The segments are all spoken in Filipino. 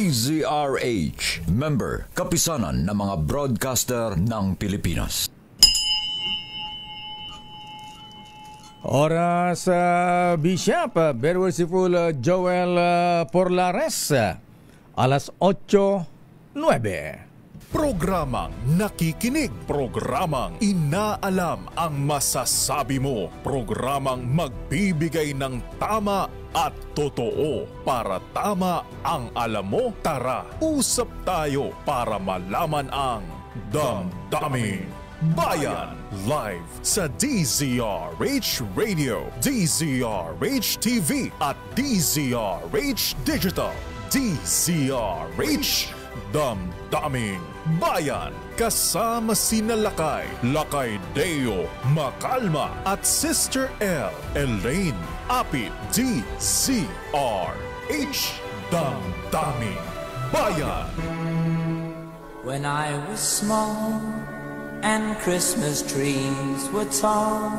DZRH, member, kapisanan ng mga broadcaster ng Pilipinas. Oras Bishop, very merciful Joel Porlares, alas 8:09. Programang nakikinig, programang inaalam ang masasabi mo, programang magbibigay ng tama at totoo para tama ang alam mo. Tara, usap tayo para malaman ang Damdaming Bayan. Live sa DZRH Radio, DZRH TV at DZRH Digital. DZRH Damdaming Bayan. Kasama sina Lakay Deo, Makalma at Sister L, Elaine Apit. DZRH Damdaming Bayan. When I was small and Christmas trees were tall,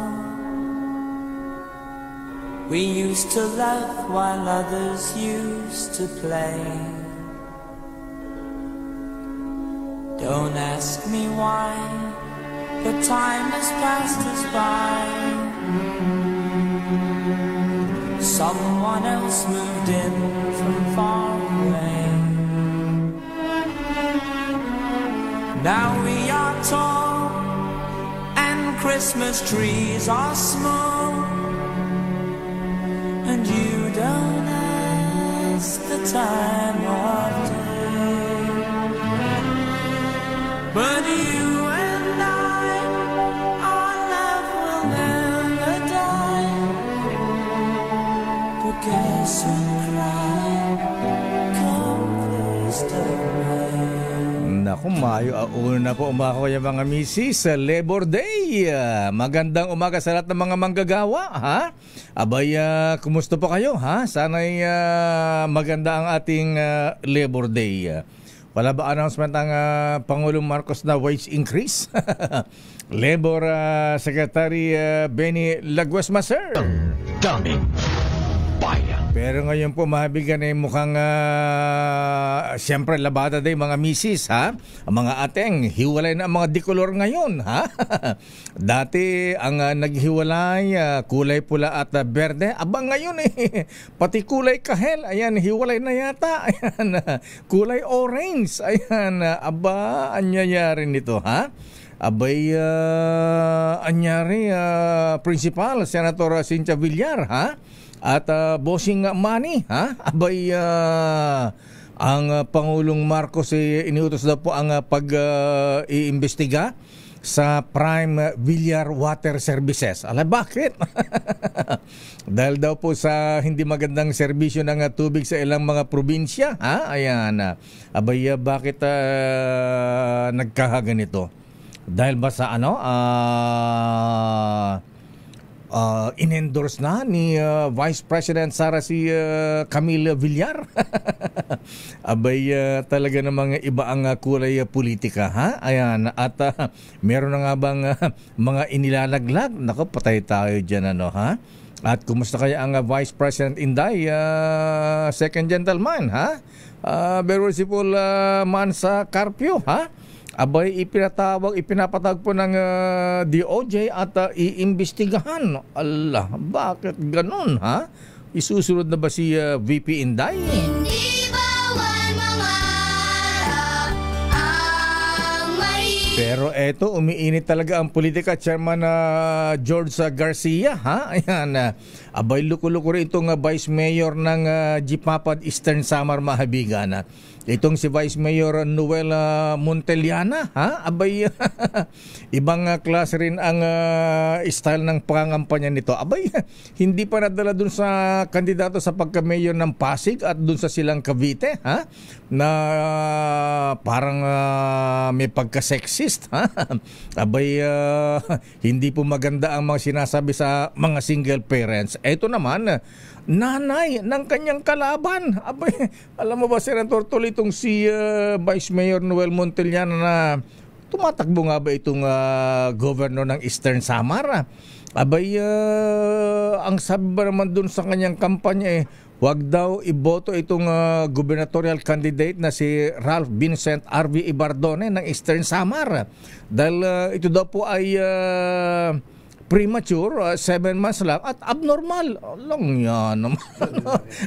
we used to laugh while others used to play. Don't ask me why, but time has passed us by. Someone else moved in from far away. Now we are tall and Christmas trees are small, and you don't ask the time of day. But you and I, our love will never die. But guess who cried come first of May? Naku, una po umako yung mga misis sa Labor Day. Magandang umaga sa lahat ng mga manggagawa, ha? Abay, kumusta po kayo, ha? Sana'y maganda ang ating Labor Day. Wala ba announcement ang Pangulong Marcos na wage increase? Labor Secretary Benny Laguesma, sir. Damdaming Bayan. Pero ngayon po mahabigan ay mukhang siyempre labada day mga misis, ha? Ang mga ateng, hiwalay na ang mga dikolor ngayon, ha? Dati ang naghiwalay, kulay pula at berde. Abang ngayon pati kulay kahel, ayan, hiwalay na yata. Ayan, kulay orange. Ayan, aba, anyayari nito, ha? Abay, anyari, Principal Senator Cynthia Villar, ha? At bossing Manny, ha? Abay, ang Pangulong Marcos iniutos daw po ang pag-iimbestiga sa Prime Villar Water Services. Ala, bakit? Dahil daw po sa hindi magandang serbisyo ng tubig sa ilang mga probinsya, ha? Ayan. Abay, bakit nagkakaganito? Dahil ba sa in-endorse na ni Vice President Sara si Camille Villar? Abay, talaga namang iba ang kulay politika, ha? Ayan, at meron na nga bang mga inilalaglag? Naku, patay tayo dyan, ano, ha? At kumusta kaya ang Vice President Inday, second gentleman, ha? Very merciful man sa Carpio, ha? Abay, ipinapatag po ng DOJ at iimbestigahan. Allah, bakit ganun, ha? Isusunod na ba si VP Inday? Hindi bawal mangarap ang mali. Pero eto, umiinit talaga ang politika. Chairman George Garcia, ha? Ayan, abay, luko-luko rin itong Vice Mayor ng Jipapad Eastern Samar, Mahabigan. Itong si Vice Mayor Noel Monteliana, ha? Abay, ibang klase rin ang style ng pangangampanya nito. Abay, hindi pa nadala dun sa kandidato sa pagka-mayor ng Pasig at dun sa Silang Cavite, ha? Na parang may pagka-sexist, ha? Abay, hindi po maganda ang mga sinasabi sa mga single parents. Ito naman, nanay ng kanyang kalaban. Abay, alam mo ba, Senator, tuloy itong si Vice Mayor Noel Monteliana na tumatakbo nga ba itong governor ng Eastern Samar? Abay, ang sabi ba naman dun sa kanyang kampanya wag daw iboto itong gubernatorial candidate na si Ralph Vincent R.V. Ibardone ng Eastern Samar. Dahil ito daw po ay premature, 7 months lang at abnormal. Lang yan naman.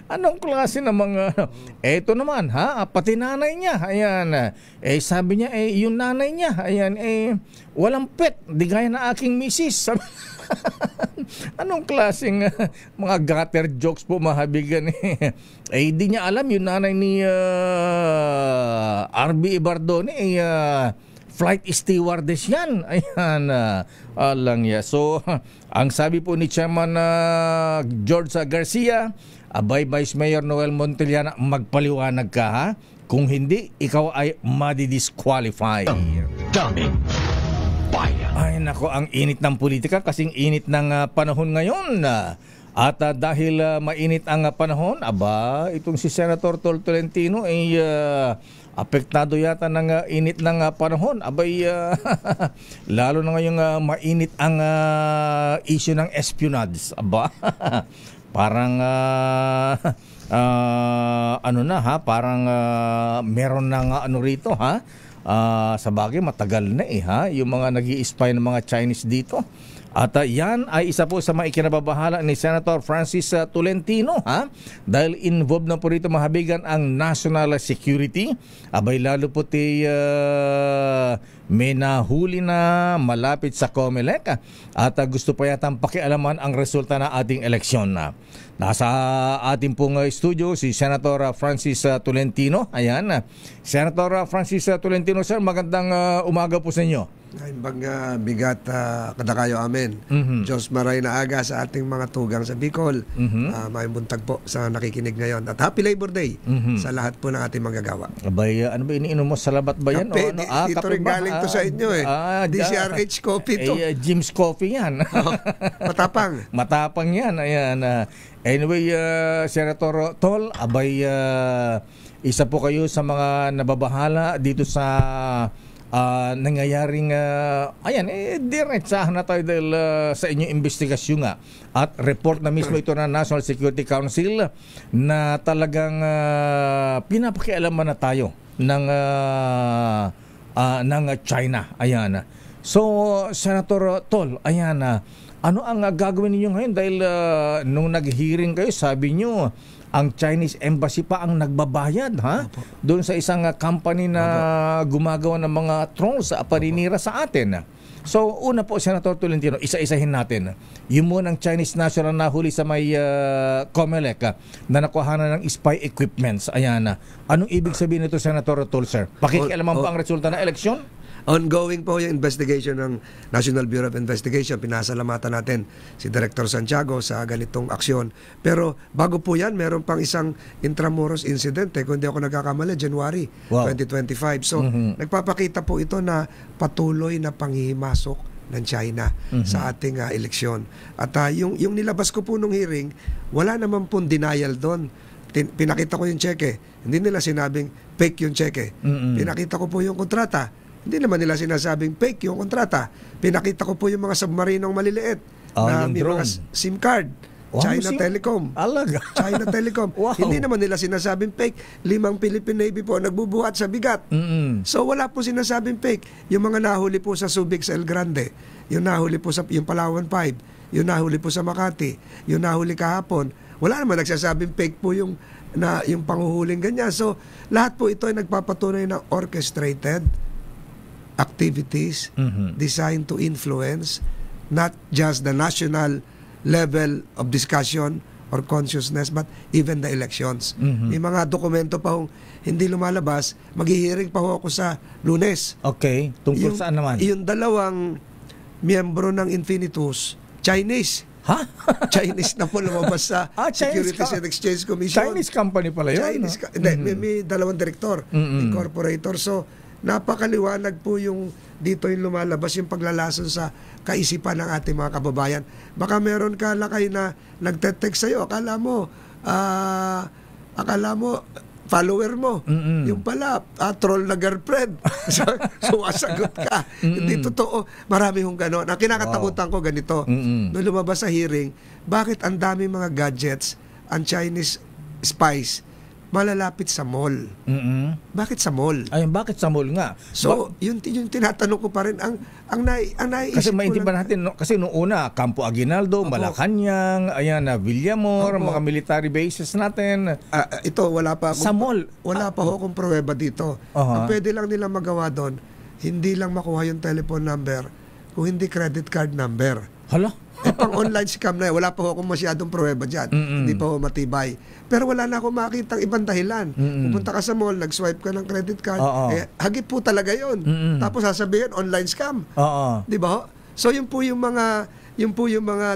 Anong klase ng mga eto naman pati nanay niya, ayan, sabi niya, yung nanay niya, ayan, walang pet, di gaya na aking misis. Anong klaseng mga gutter jokes po, mahabigan di niya alam yung nanay ni R.B. Ibardone flight stewardess yan. Ayan, alang ya. So, ang sabi po ni Chairman George Garcia, abay Vice Mayor Noel Montellana, magpaliwanag ka kung hindi, ikaw ay madi-disqualify. Daming bayan. Ay nako, ang init ng politika kasing init ng panahon ngayon. At dahil mainit ang panahon, itong si Senator Tol Tolentino ay apektado yata ng init ng panahon. Lalo na ngayong mainit ang issue ng espionage. Parang parang meron ng rito sa bagay matagal na yung mga nag-i-spy ng mga Chinese dito. At yan ay isa po sa mga ikinababahala ni Senator Francis Tolentino dahil involved na po rito, mahabigan, ang national security. Lalo po may nahuli na malapit sa COMELEC at gusto pa yatang pakialaman ang resulta ng ating eleksyon. Nasa ating pong studio si Senator Francis Tolentino. Ayan, Senator Francis Tolentino, sir, magandang umaga po sa inyo. Ay bigat kadakayo amin. Diyos maray na aga sa ating mga tugang sa Bicol. May buntag po sa nakikinig ngayon. At Happy Labor Day sa lahat po ng ating manggagawa. Ano ba iniinom mo? Salabat ba yan? Kape, dito rin galing to sa inyo DCRH Coffee to. Jim's Coffee yan. Matapang. Matapang yan. Ayan. Anyway, Senator Tol, isa po kayo sa mga nababahala dito sa nangyayaring diretsahan na tayo dahil sa inyong investigasyon at report na mismo ito na National Security Council na talagang pinapakialaman na tayo ng China. Ayan. So, Senator Tol, ayan, ano ang gagawin ninyo ngayon dahil nung nag-hearing kayo, sabi nyo ang Chinese Embassy pa ang nagbabayad doon sa isang company na gumagawa ng mga drones sa paninira sa atin. So una po, Senator Tolentino, isa-isahin natin. Yung muna ng Chinese national na nahuli sa may COMELEC na nakuhanan ng spy equipments. Ayan. Anong ibig sabihin nito, Senator Tol, sir? Pakikialaman pa ang resulta ng eleksyon? Ongoing po yung investigation ng National Bureau of Investigation. Pinasalamatan natin si Director Santiago sa ganitong aksyon. Pero bago po yan, meron pang isang intramuros incident. Kung hindi ako nagkakamali, January 2025. So, nagpapakita po ito na patuloy na panghihimasok ng China sa ating eleksyon. At yung nilabas ko po nung hearing, wala naman pong denial doon. Pinakita ko yung cheque. Hindi nila sinabing fake yung cheque. Pinakita ko po yung kontrata. Hindi naman nila sinasabing fake yung kontrata. Pinakita ko po yung mga submarinong maliliit na may mga SIM card. China Telecom. Alaga. China Telecom. Wow. Hindi naman nila sinasabing fake. 5 Philippine Navy po nagbubuhat sa bigat. So wala po sinasabing fake. Yung mga nahuli po sa Subic sa El Grande, yung nahuli po sa yung Palawan 5, yung nahuli po sa Makati, yung nahuli kahapon, wala naman nagsasabing fake po yung panghuhuling ganyan. So lahat po ito ay nagpapatunay ng orchestrated activities designed to influence not just the national level of discussion or consciousness but even the elections. May mga dokumento pa hong hindi lumalabas. Maghihiring pa ho ako sa Lunes. Okay. Tungkol saan naman? Yung dalawang miyembro ng Infinitus, Chinese. Chinese na po lumabas sa Securities and Exchange Commission. Chinese company pala yun. May dalawang director, incorporator. So, napakaliwanag po yung dito yung lumalabas yung paglalason sa kaisipan ng ating mga kababayan. Baka meron ka lakay na nagte-text sa'yo, akala mo follower mo. Yung pala, troll na girlfriend. Sumasagot ka. Hindi totoo. Marami hong gano'n. Ang kinakatakutan ko ganito, nung lumabas sa hearing, bakit ang daming mga gadgets ang Chinese spies malalapit sa mall. Bakit sa mall? Ayun, bakit sa mall nga? So, yung tinatanong ko pa rin, ang naiisip Kasi ko maintindihan lang- natin, no? Kasi noong una, Campo Aguinaldo, Malacanang, ayan, Villamor, Opo. mga military bases natin. ito, wala pa Sa mall. Wala pa ho akong pruweba dito. Aha. Ang pwede lang nila magawa doon, hindi lang makuha yung telephone number, kung hindi credit card number. Hala? Pang online scam na wala pa ho akong masyadong pruweba dyan. Hindi pa ho matibay. Pero wala na akong makitang ibang dahilan. Pupunta ka sa mall, nag-swipe ka ng credit card, Oo. hagip po talaga yon. Tapos sasabihin, online scam. Oo. Di ba ho? So yun po yung mga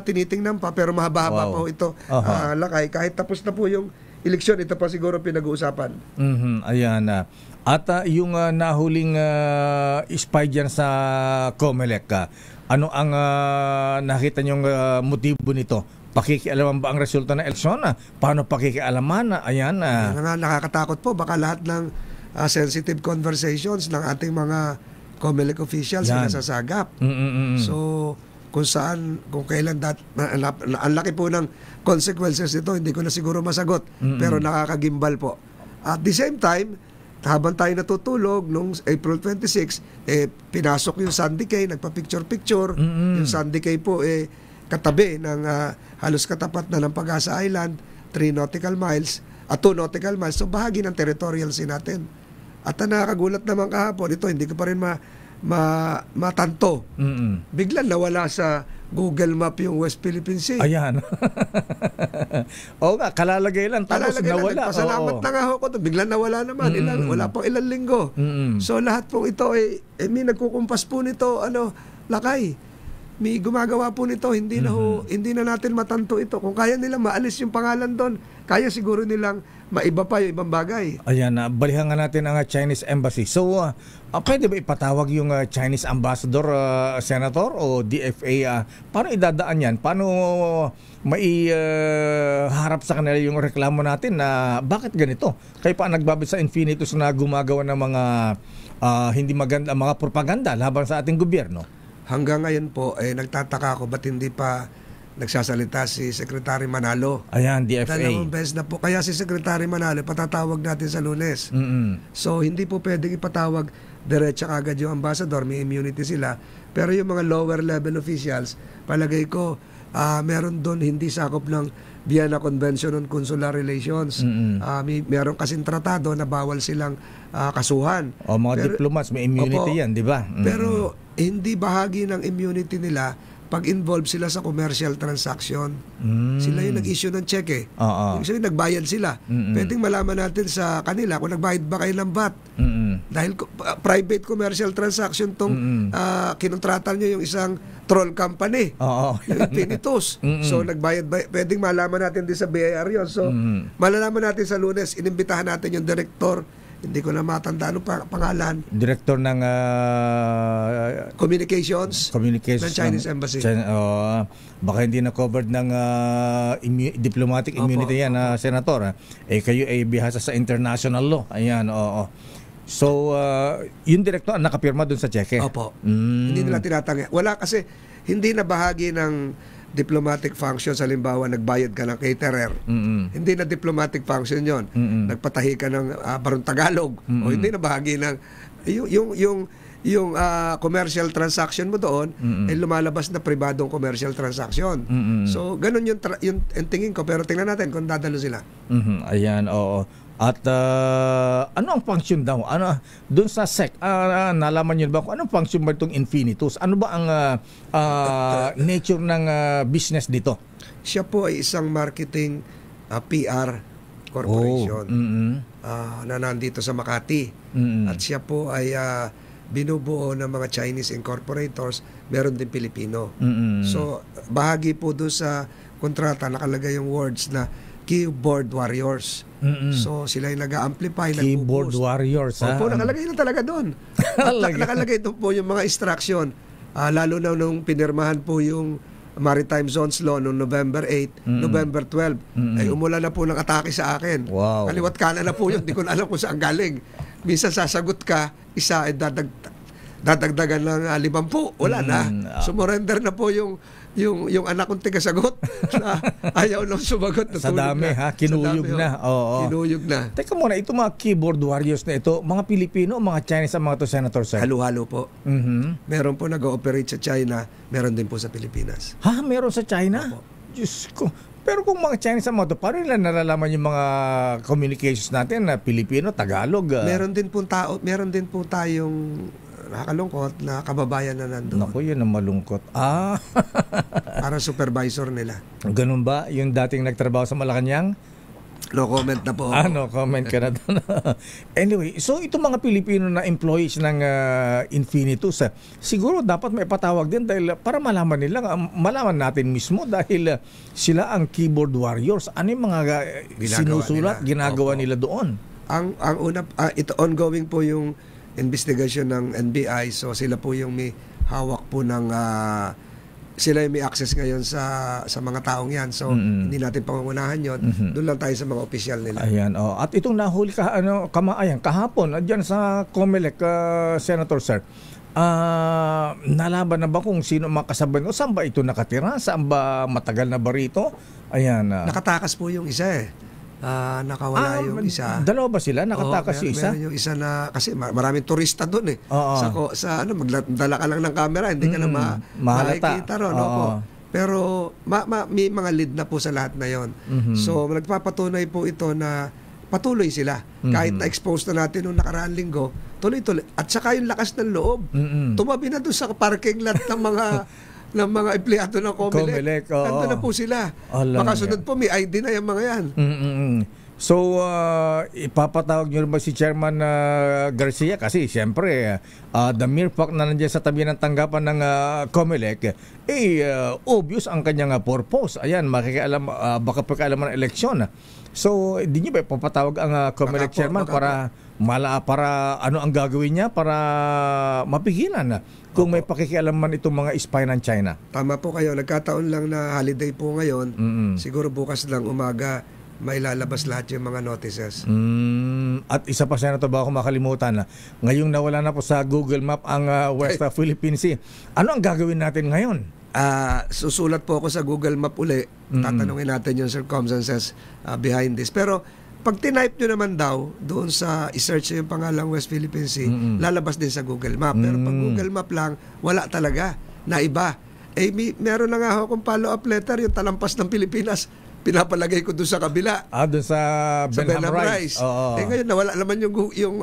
tinitingnan pa, pero mahaba-haba Wow. po ito. Aha. Lakay, kahit tapos na po yung eleksyon, ito pa siguro pinag-uusapan. Ayan na. At yung nahuling spy dyan sa Comelec, ano ang nakita niyong motibo nito? Pakikialaman ba ang resulta ng eleksyon? Paano pakikialaman? Ayan. Yan nga, nakakatakot po. Baka lahat ng sensitive conversations ng ating mga COMELEC officials Yan. sinasasagap. So, kung kailan ang laki po ng consequences nito, hindi ko na siguro masagot. Pero nakakagimbal po. At the same time, habang tayo natutulog, nung April 26, pinasok yung Sandy Cay, nagpa-picture-picture. Yung Sandy Cay po, katabi ng halos katapat na ng Pag-asa Island, 3 nautical miles, 2 nautical miles. So, bahagi ng territorial sea natin. At nakakagulat naman kahapon, ito, hindi ko pa rin matanto. Biglang nawala sa Google Map yung West Philippine Sea. Ayan. Oo nga, kalalagay lang. Tapos Kalalagay lang, nawala. nagpasalamat Oo. na nga ako. Biglang nawala naman. Wala pang ilang linggo. So lahat pong ito, may nagkukumpas po nito, lakay. May gumagawa po nito, hindi na natin matanto ito. Kung kaya nilang maalis yung pangalan doon, kaya siguro nilang maiba pa yung ibang bagay. Ayan, balihan nga natin ang Chinese Embassy. So, pwede ba ipatawag yung Chinese Ambassador, Senator, o DFA? Paano idadaan yan? Paano harap sa kanila yung reklamo natin na bakit ganito? Kayo pa nagbabit sa Infinitus na gumagawa ng mga hindi maganda, mga propaganda laban sa ating gobyerno? Hanggang ngayon po, nagtataka ako ba't hindi pa nagsasalita si Secretary Manalo. Ayan, DFA. Dalawang beses na po. Kaya si Secretary Manalo, patatawag natin sa Lunes. So, hindi po pwedeng ipatawag diretsa kagad yung ambassador. May immunity sila. Pero yung mga lower level officials, palagay ko, meron doon hindi sakop ng Vienna Convention on Consular Relations. Meron kasing tratado na bawal silang kasuhan. O mga diplomats, may immunity yan, di ba? Pero hindi bahagi ng immunity nila pag involved sila sa commercial transaction. Sila yung nag-issue ng cheque. So nagbayad sila. Pwedeng malaman natin sa kanila kung nagbayad ba kayo ng VAT. Dahil private commercial transaction tong kinontratan nyo yung isang troll company. Infinitus. So nagbayad ba? Pwedeng malaman natin din sa BIR yun. So malalaman natin sa Lunes, inimbitahan natin yung director. Hindi ko na matandaan ang pangalan. Director ng Communications ng Chinese Embassy. Baka hindi na covered ng diplomatic immunity yan, Senator. Kayo ay bihasa sa international law. Ayan, oo. So, yung director nakapirma dun sa cheque? Opo. Hindi nila tinatanggi. Wala kasi, hindi na bahagi ng diplomatic function. Halimbawa, nagbayad ka ng caterer. Hindi na diplomatic function yon. Nagpatahi ka ng Barong Tagalog. O hindi na bahagi ng yung commercial transaction mo doon ay lumalabas na pribadong commercial transaction. So, ganun yung tingin ko. Pero tingnan natin kung dadalo sila. Ayan, oo. At ano ang function daw? Ano doon sa SEC? Nalaman niyo ba kung anong function ba itong Infinitus? Ano ba ang nature ng business dito? Siya po ay isang marketing PR corporation na nandito sa Makati. At siya po ay binubuo ng mga Chinese incorporators, meron din Pilipino. So, bahagi po doon sa kontrata nakalagay yung words na keyboard warriors. So, sila yung nag-amplify, keyboard warriors, Opo, nakalagay na talaga doon. Nakalagay doon po yung mga instruction. Lalo na nung pinirmahan po yung Maritime Zones Law noong November 8, November 12, ay umulan na po ng atake sa akin. Wow. Kaliwat kanan na po yun. Hindi ko na alam kung saan galing. Minsan sasagot ka, isa ay dadagdagan ng 50. Wala na. Sumurrender na po yung yung anak kong tigasagot na ayaw lang sumagot. Sa dami, ha? Kinuyog na. Oo. Kinuyog na. Teka muna, ito mga keyboard warriors na ito, mga Pilipino, mga Chinese ang mga to, Senator Sir? Halo-halo po. Mhm. Meron po nag-ooperate sa China, meron din po sa Pilipinas. Ha? Meron sa China? Diyos ko. Pero kung mga Chinese ang mga to, paano nila nalalaman yung mga communications natin na Pilipino, Tagalog? Meron din po tayong nakakalungkot na kababayan na nandoon. Naku, yun ang malungkot. Para supervisor nila. Ganun ba? Yung dating nagtrabaho sa Malacanang? No comment na po. No comment ka na doon. Anyway, so itong mga Pilipino na employees ng Infinitus, siguro dapat may patawag din dahil para malaman natin mismo dahil sila ang keyboard warriors. Ano yung mga sinusulat, ginagawa nila doon? Ang una, ito ongoing po yung investigation ng NBI, so sila po yung may hawak po ng sila yung may access ngayon sa mga taong yan. So, hindi natin pangungunahan yun. Doon lang tayo sa mga opisyal nila. Ayan. At itong nahuli kahapon, dyan sa COMELEC, Senator Sir, nalaban na ba kung sino makasabay? O saan ba ito nakatira? Saan ba matagal na ba rito? Ayan. Nakatakas po yung isa eh. Nakawala yung isa. Dalawa ba sila? Nakatakas yung isa? Meron yung isa na, kasi maraming turista doon eh. Sa magdala ka lang ng camera, hindi ka na makikita ron. Pero may mga lead na po sa lahat na yon. So nagpapatunay po ito na patuloy sila. Kahit na-expose na natin noong nakaraang linggo, tuloy-tuloy. At saka yung lakas ng loob. Tumabi na doon sa parking lot ng mga empleyado ng COMELEC. Nandun na po sila. Makasunod po, may ID na yung mga yan. So, ipapatawag nyo rin ba si Chairman Garcia? Kasi, siyempre, the mere fact na nandiyan sa tabi ng tanggapan ng COMELEC, obvious ang kanyang purpose. Ayan, baka pakialam ng eleksyon. So, hindi nyo ba ipapatawag ang COMELEC Chairman para ano ang gagawin niya para mapigilan kung may pakikialaman itong mga spy ng China? Tama po kayo. Nagkataon lang na holiday po ngayon. Siguro bukas lang umaga may lalabas lahat yung mga notices. At isa pa, Senator, baka ko makalimutan, ngayong nawala na po sa Google Map ang West Philippine Sea. Ano ang gagawin natin ngayon? Susulat po ako sa Google Map uli. Tatanungin natin yung circumstances behind this. Pero pag tinype nyo naman daw, doon sa i-search yung pangalang West Philippine Sea, lalabas din sa Google Map. Pero pag Google Map lang, wala talaga na iba. Meron na nga akong follow-up letter, yung talampas ng Pilipinas, pinapalagay ko doon sa kabila. Doon sa Benham Rice. Ngayon, nawala naman yung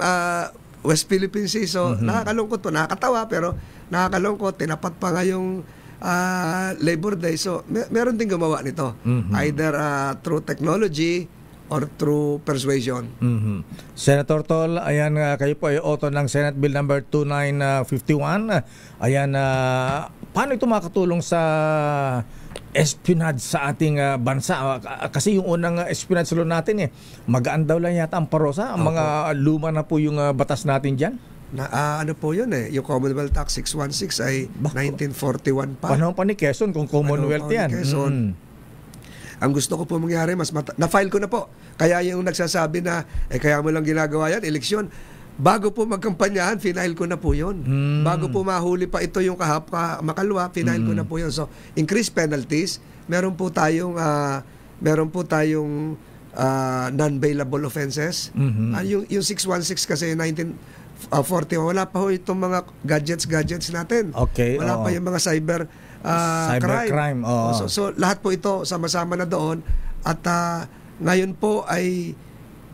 West Philippine Sea. So, nakakalungkot po. Nakakatawa, pero nakakalungkot. Tinapat pa nga yung Labor Day. So, meron din gumawa nito. Either through technology or through persuasion. Senator Tol, ayan, kayo po ay author ng Senate Bill number 2951. Ayan, paano ito makatulong sa espionage sa ating bansa? Kasi yung unang espionage law natin magaan daw lang yata ang parosa. Ang mga luma na po yung batas natin dyan. Ano po yun yung Commonwealth Act 616 ay 1941 pa. Panahon pa ni Quezon kung Commonwealth yan. Ang gusto ko po mangyari, na-file ko na po. Kaya yung nagsasabi na, kaya mo lang ginagawa yan, eleksyon, bago po magkampanyahan, final ko na po yun. Bago po mahuli pa ito yung makalwa, final ko na po yun. So, increased penalties, meron po tayong non-bailable offenses. Yung 616 kasi 1941, wala pa ho itong mga gadgets natin. Okay, wala pa yung mga cybercrime. So lahat po ito sama-sama na doon at ngayon po ay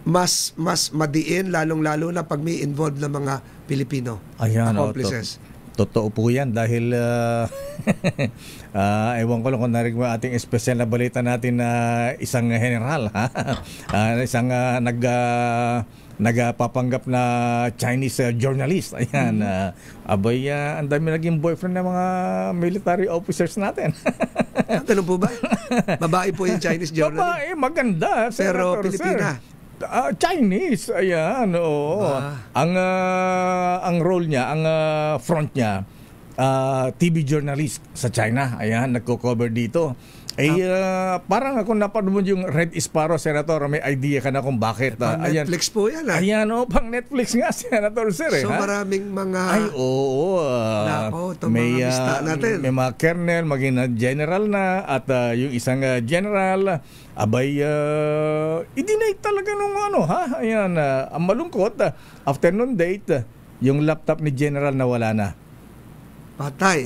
mas madiin lalong-lalo na pag may involved na mga Pilipino accomplices. Totoo po yan dahil ewan ko lang kung narinig mo ating espesyal na balita natin na isang general isang nagpapanggap na Chinese journalist. Ayan, ang dami naging boyfriend ng mga military officers natin. Ganun po ba? Babae po yung Chinese journalist? Babae, maganda. Pero Pilipina? Chinese, ayan, oo. Ang role niya, ang front niya, TV journalist sa China. Ayan, nagko-cover dito. Parang ako napanood mo yung Red Sparrow, Senator. May idea ka na kung bakit. Pang Netflix po yan. Ayan, pang Netflix nga, Senator Sir. So maraming mga... Ay, oo. Nako, itong mga lista natin. May mga colonel, maging general na, at yung isang general, abay, i-deny talaga nung Ayan, ang malungkot, afternoon date, yung laptop ni general na wala na. Patay.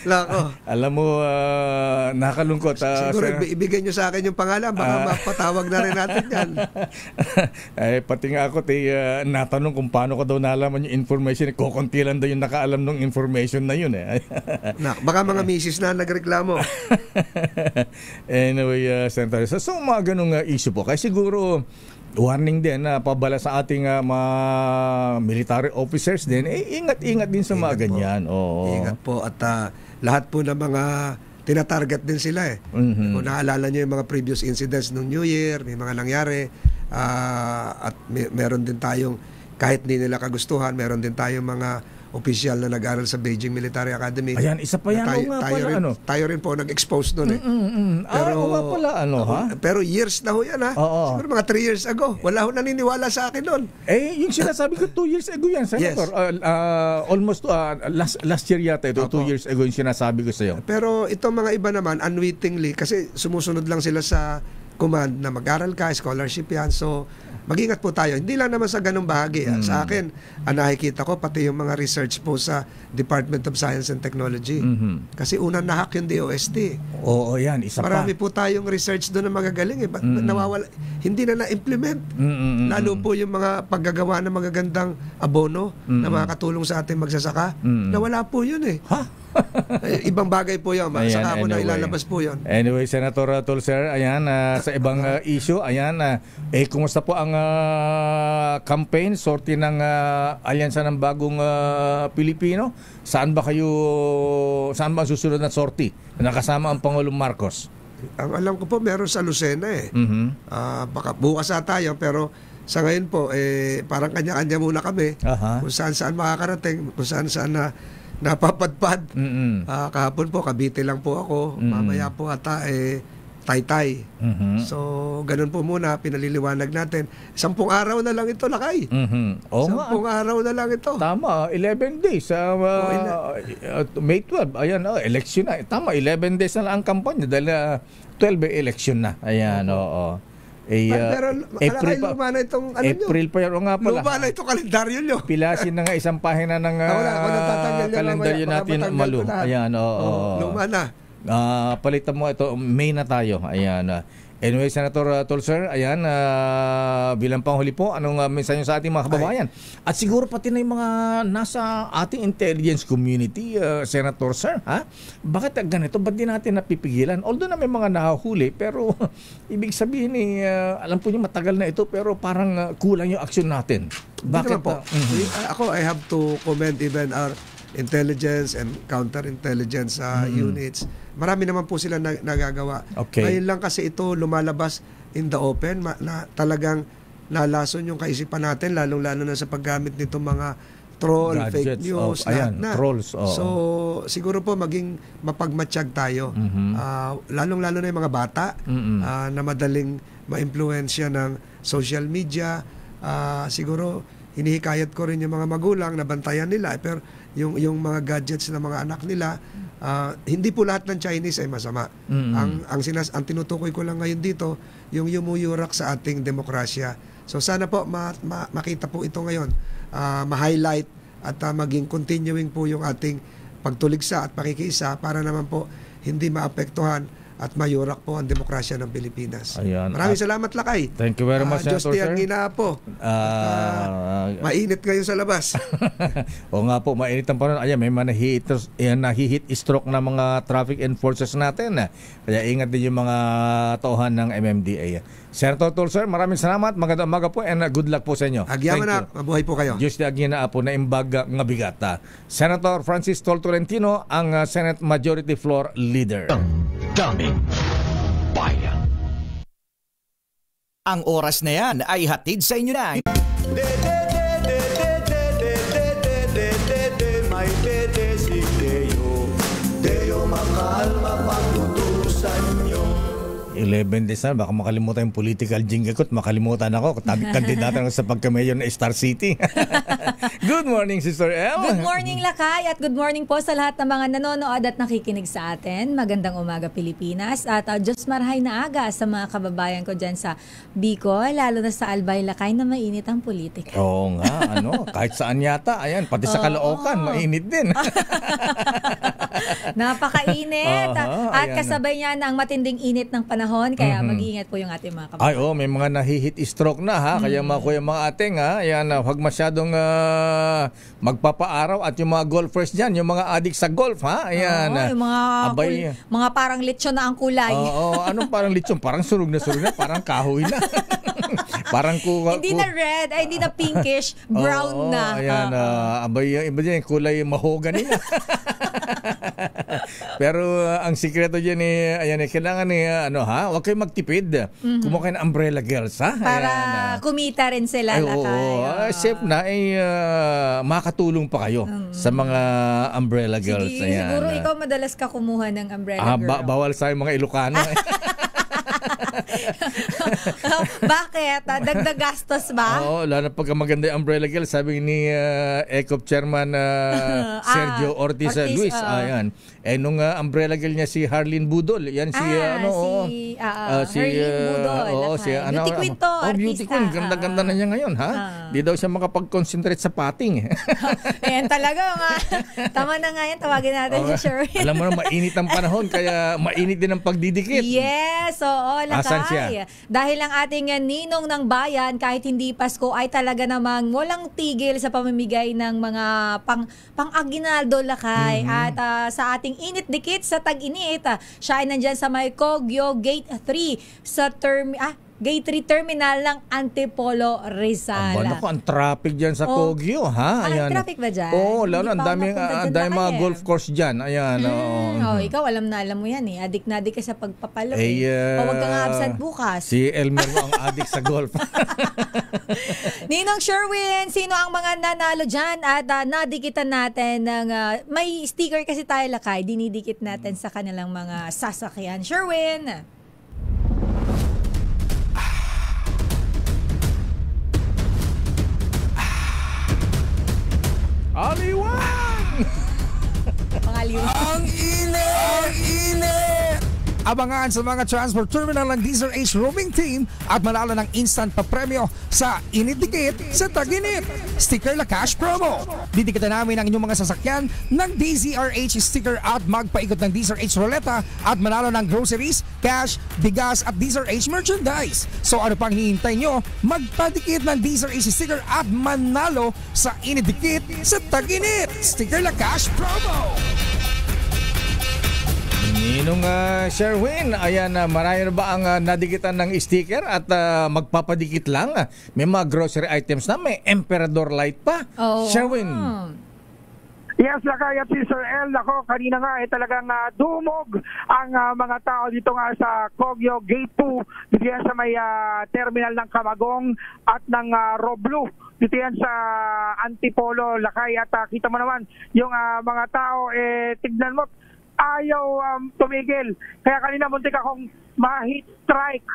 Lako. Alam mo, nakalungkot. Siguro ibigay nyo sa akin yung pangalan, baka mapatawag na rin natin yan. Pati nga ako, natanong kung paano ko daw nalaman yung information. Kukunti lang daw yung nakaalam ng information na yun. Baka mga misis na nagreklamo. Anyway, Senator, so mga ganong issue po. Kaya siguro, warning din na pabala sa ating mga military officers din, ingat-ingat din sa mga ganyan. Oo. Ingat po at lahat po ng mga tinatarget din sila Kung naalala nyo yung mga previous incidents ng New Year, may mga nangyari at meron din tayong, kahit di nila kagustuhan, meron din tayong mga opisyal na nag-aral sa Beijing Military Academy. Ayan, isa pa yan. Tayo rin po nag-expose doon Pero, pero years na ho yan Siguro mga 3 years ago. Wala ho naniniwala sa akin doon. Yung sinasabi ko 2 years ago yan, Senator. Yes. Almost last year yata ito, 2 years ago yung sinasabi ko sa iyo. Pero itong mga iba naman, unwittingly, kasi sumusunod lang sila sa command na mag-aral ka, scholarship yan. So, mag-ingat po tayo. Hindi lang naman sa ganung bahagi. Sa akin, nakikita ko pati yung mga research po sa Department of Science and Technology. Kasi unang nahack yung DOST. Oo, yan. Isa Marami pa. po tayong research doon na magagaling. Nawawala, hindi na na-implement. Lalo po yung mga paggagawa ng magagandang abono na makakatulong sa ating magsasaka. Nawala po yun Ibang bagay po yun. Saka mo na ilalabas po yun. Anyway, Senator Tulser, ayan, sa ibang issue, ayan, kumusta po ang campaign, sorti ng Alyansa ng Bagong Pilipino? Saan ba ang susunod na sorti? Nakasama ang Pangulong Marcos? Ang alam ko po, meron sa Lucena baka bukas tayo, pero sa ngayon po, parang kanya-kanya muna kami. Kung saan makakarating, kung saan napapadpad. Kahapon po, Cavite lang po ako. Mamaya po ata, Taytay. So, ganun po muna, pinaliliwanag natin. 10 araw na lang ito, Lakay. 10 araw na lang ito. Tama, 11 days. May 12, ayan, election na. Tama, 11 days na lang ang kampanya dahil 12 election na. Ayan, oo. Pero April pa. Luma na itong April pa yan. Nga pala. Luma na itong kalendaryo nyo. Pilasin na nga isang pahina ng kalendaryo natin, Malu. Ayan, oo. Luma na. Palitan mo ito, May na tayo. Ayan. Anyway, Senator Tulser, ayan, bilang panghuli po, anong mensahe sa ating mga kababayan? At siguro pati na yung mga nasa ating intelligence community, Senator Sir, bakit ganito? Ba't di natin napipigilan? Although na may mga nahahuli, pero ibig sabihin alam po niyo matagal na ito, pero parang kulang yung aksyon natin. Bakit po? Ako, I have to commend even our intelligence and counterintelligence units. Marami naman po sila nagagawa. Okay. Ngayon lang kasi ito lumalabas in the open na talagang lalason yung kaisipan natin, lalong-lalo na sa paggamit nitong mga troll, fake news, trolls. So, siguro po maging mapagmatsyag tayo. Lalong-lalo na yung mga bata na madaling ma-impluwensya ng social media. Siguro, hinihikayat ko rin yung mga magulang na bantayan nila. Pero yung mga gadgets ng mga anak nila, hindi po lahat ng Chinese ay masama. Ang tinutukoy ko lang ngayon dito, yung yumuyurak sa ating demokrasya. So sana po makita po ito ngayon, ma-highlight at maging continuing po yung ating pagtuligsa at pakikiisa para naman po hindi maapektuhan at mayurak po ang demokrasya ng Pilipinas. Ayan. Maraming salamat, Lakay. Thank you very much, Diyos Senator ang ginapo. Mainit ngayon sa labas. O nga po, mainit ang panahon. Ayan, may nahihit stroke na mga traffic enforcers natin. Kaya ingat din yung mga tauhan ng MMDA. Senator Tulser, maraming salamat. Magandang umaga po and good luck po sa inyo. Agyaman na, mabuhay po kayo. Diyos na agina po na imbaga nga bigata. Senator Francis Tol Tolentino, ang Senate Majority Floor Leader. Daming bayan. Ang oras na yan ay hatid sa inyo na. May dede si Deo, Deo makalma pagtutulog. 11 days na, baka makalimutan yung political jingle ko at makalimutan ako. Kandidata ako sa pagka-mayor na Star City. Good morning, Sister El. Good morning, Lakay, at good morning po sa lahat ng mga nanonood at nakikinig sa atin. Magandang umaga, Pilipinas. At Diyos marahay na aga sa mga kababayan ko dyan sa Bicol, lalo na sa Albay, Lakay, na mainit ang politika. Oo nga, kahit saan yata, ayan, pati sa Caloocan, mainit din. Napakainit. At kasabay niya ng matinding init ng panahon, kaya mag-iingat po yung ating mga kababayan. Ay, may mga nahihit stroke na ha. Kaya mga kuya, mga ating ha, ayan, huwag masyadong magpapaaraw at yung mga golfers dyan, yung mga addict sa golf ha. Ayan. Yung mga parang lechon na ang kulay. Anong parang lechon? Parang sunog na, parang kahoy na. Parang hindi na red, ay hindi na pinkish, brown na. Ayan, iba dyan, kulay mahogany na. Pero ang sikreto dyan ayan, kailangan huwag kayong magtipid. Kumuha kayo ng umbrella girls, ha? Para kumita rin sila. Safe na, makatulong pa kayo sa mga umbrella girls. Ayan. Siguro ikaw madalas ka kumuha ng umbrella girl. Bawal sa mga Ilocano. Bakit? Dagdag gastos ba? Oo, lalo na pagka maganda yung umbrella girl, sabi ni ECOP Chairman Sergio Ortiz Luis. Ayan. Nung umbrella girl niya si Harleen Budol. Yan si Harleen Budol. Beauty queen to. Beauty queen. Ganda-ganda na niya ngayon, ha? Di daw siya makapag-concentrate sa patting. Ayan talaga. Tama na nga yan. Tawagin natin si Sherwin. Alam mo na, mainit ang panahon, kaya mainit din ang pagdidikit. Yes, oo. Asan siya? Dahil ang ating ninong ng bayan, kahit hindi Pasko, ay talaga namang walang tigil sa pamimigay ng mga pang-aginaldo, Lakay. At sa ating init dikit sa tag-init, siya ay nandyan sa may Kogyo Gate 3 sa Gate 3 Terminal ng Antipolo, Rizal. Ang traffic dyan sa Kogyo, ha? Ayan. Traffic ba dyan? Oo, lalo, ang daming mga golf course dyan. Ayan. Ikaw, alam mo yan eh. Adik na adik ka sa pagpapalo. Huwag ka nga absent bukas. Si Elmer mo ang adik sa golf. Ninong Sherwin, sino ang mga nanalo dyan? At nadikitan natin ng may sticker kasi tayo, Lakay. Dinidikit natin sa kanilang mga sasakyan. Sherwin! Aliwang! Ang init! Abangan sa mga transport terminal ng DZRH roaming team at manalo ng instant papremyo sa Init Dikit sa Tag-Init. Sticker La Cash promo. Didikitan namin ang inyong mga sasakyan ng DZRH sticker at magpaikot ng DZRH Roleta at manalo ng groceries, cash, bigas at DZRH merchandise. So ano pang hihintay nyo? Magpadikit ng DZRH sticker at manalo sa Init Dikit sa Tag-Init. Sticker La Cash promo. Ninong Sherwin, ayan, marami na ba ang nadikitan ng sticker at magpapadikit lang? May mga grocery items na, may Emperador Light pa. Sherwin. Yes, Lakay at Sister El, ako kanina nga talagang dumog ang mga tao dito nga sa Kogyo Gate 2, dito yan sa may terminal ng Camagong at ng Roblu. Dito yan sa Antipolo, Lakay, at kita mo naman yung mga tao, tignan mo, ayaw tumigil. Kaya kanina muntik akong ma-hit strike.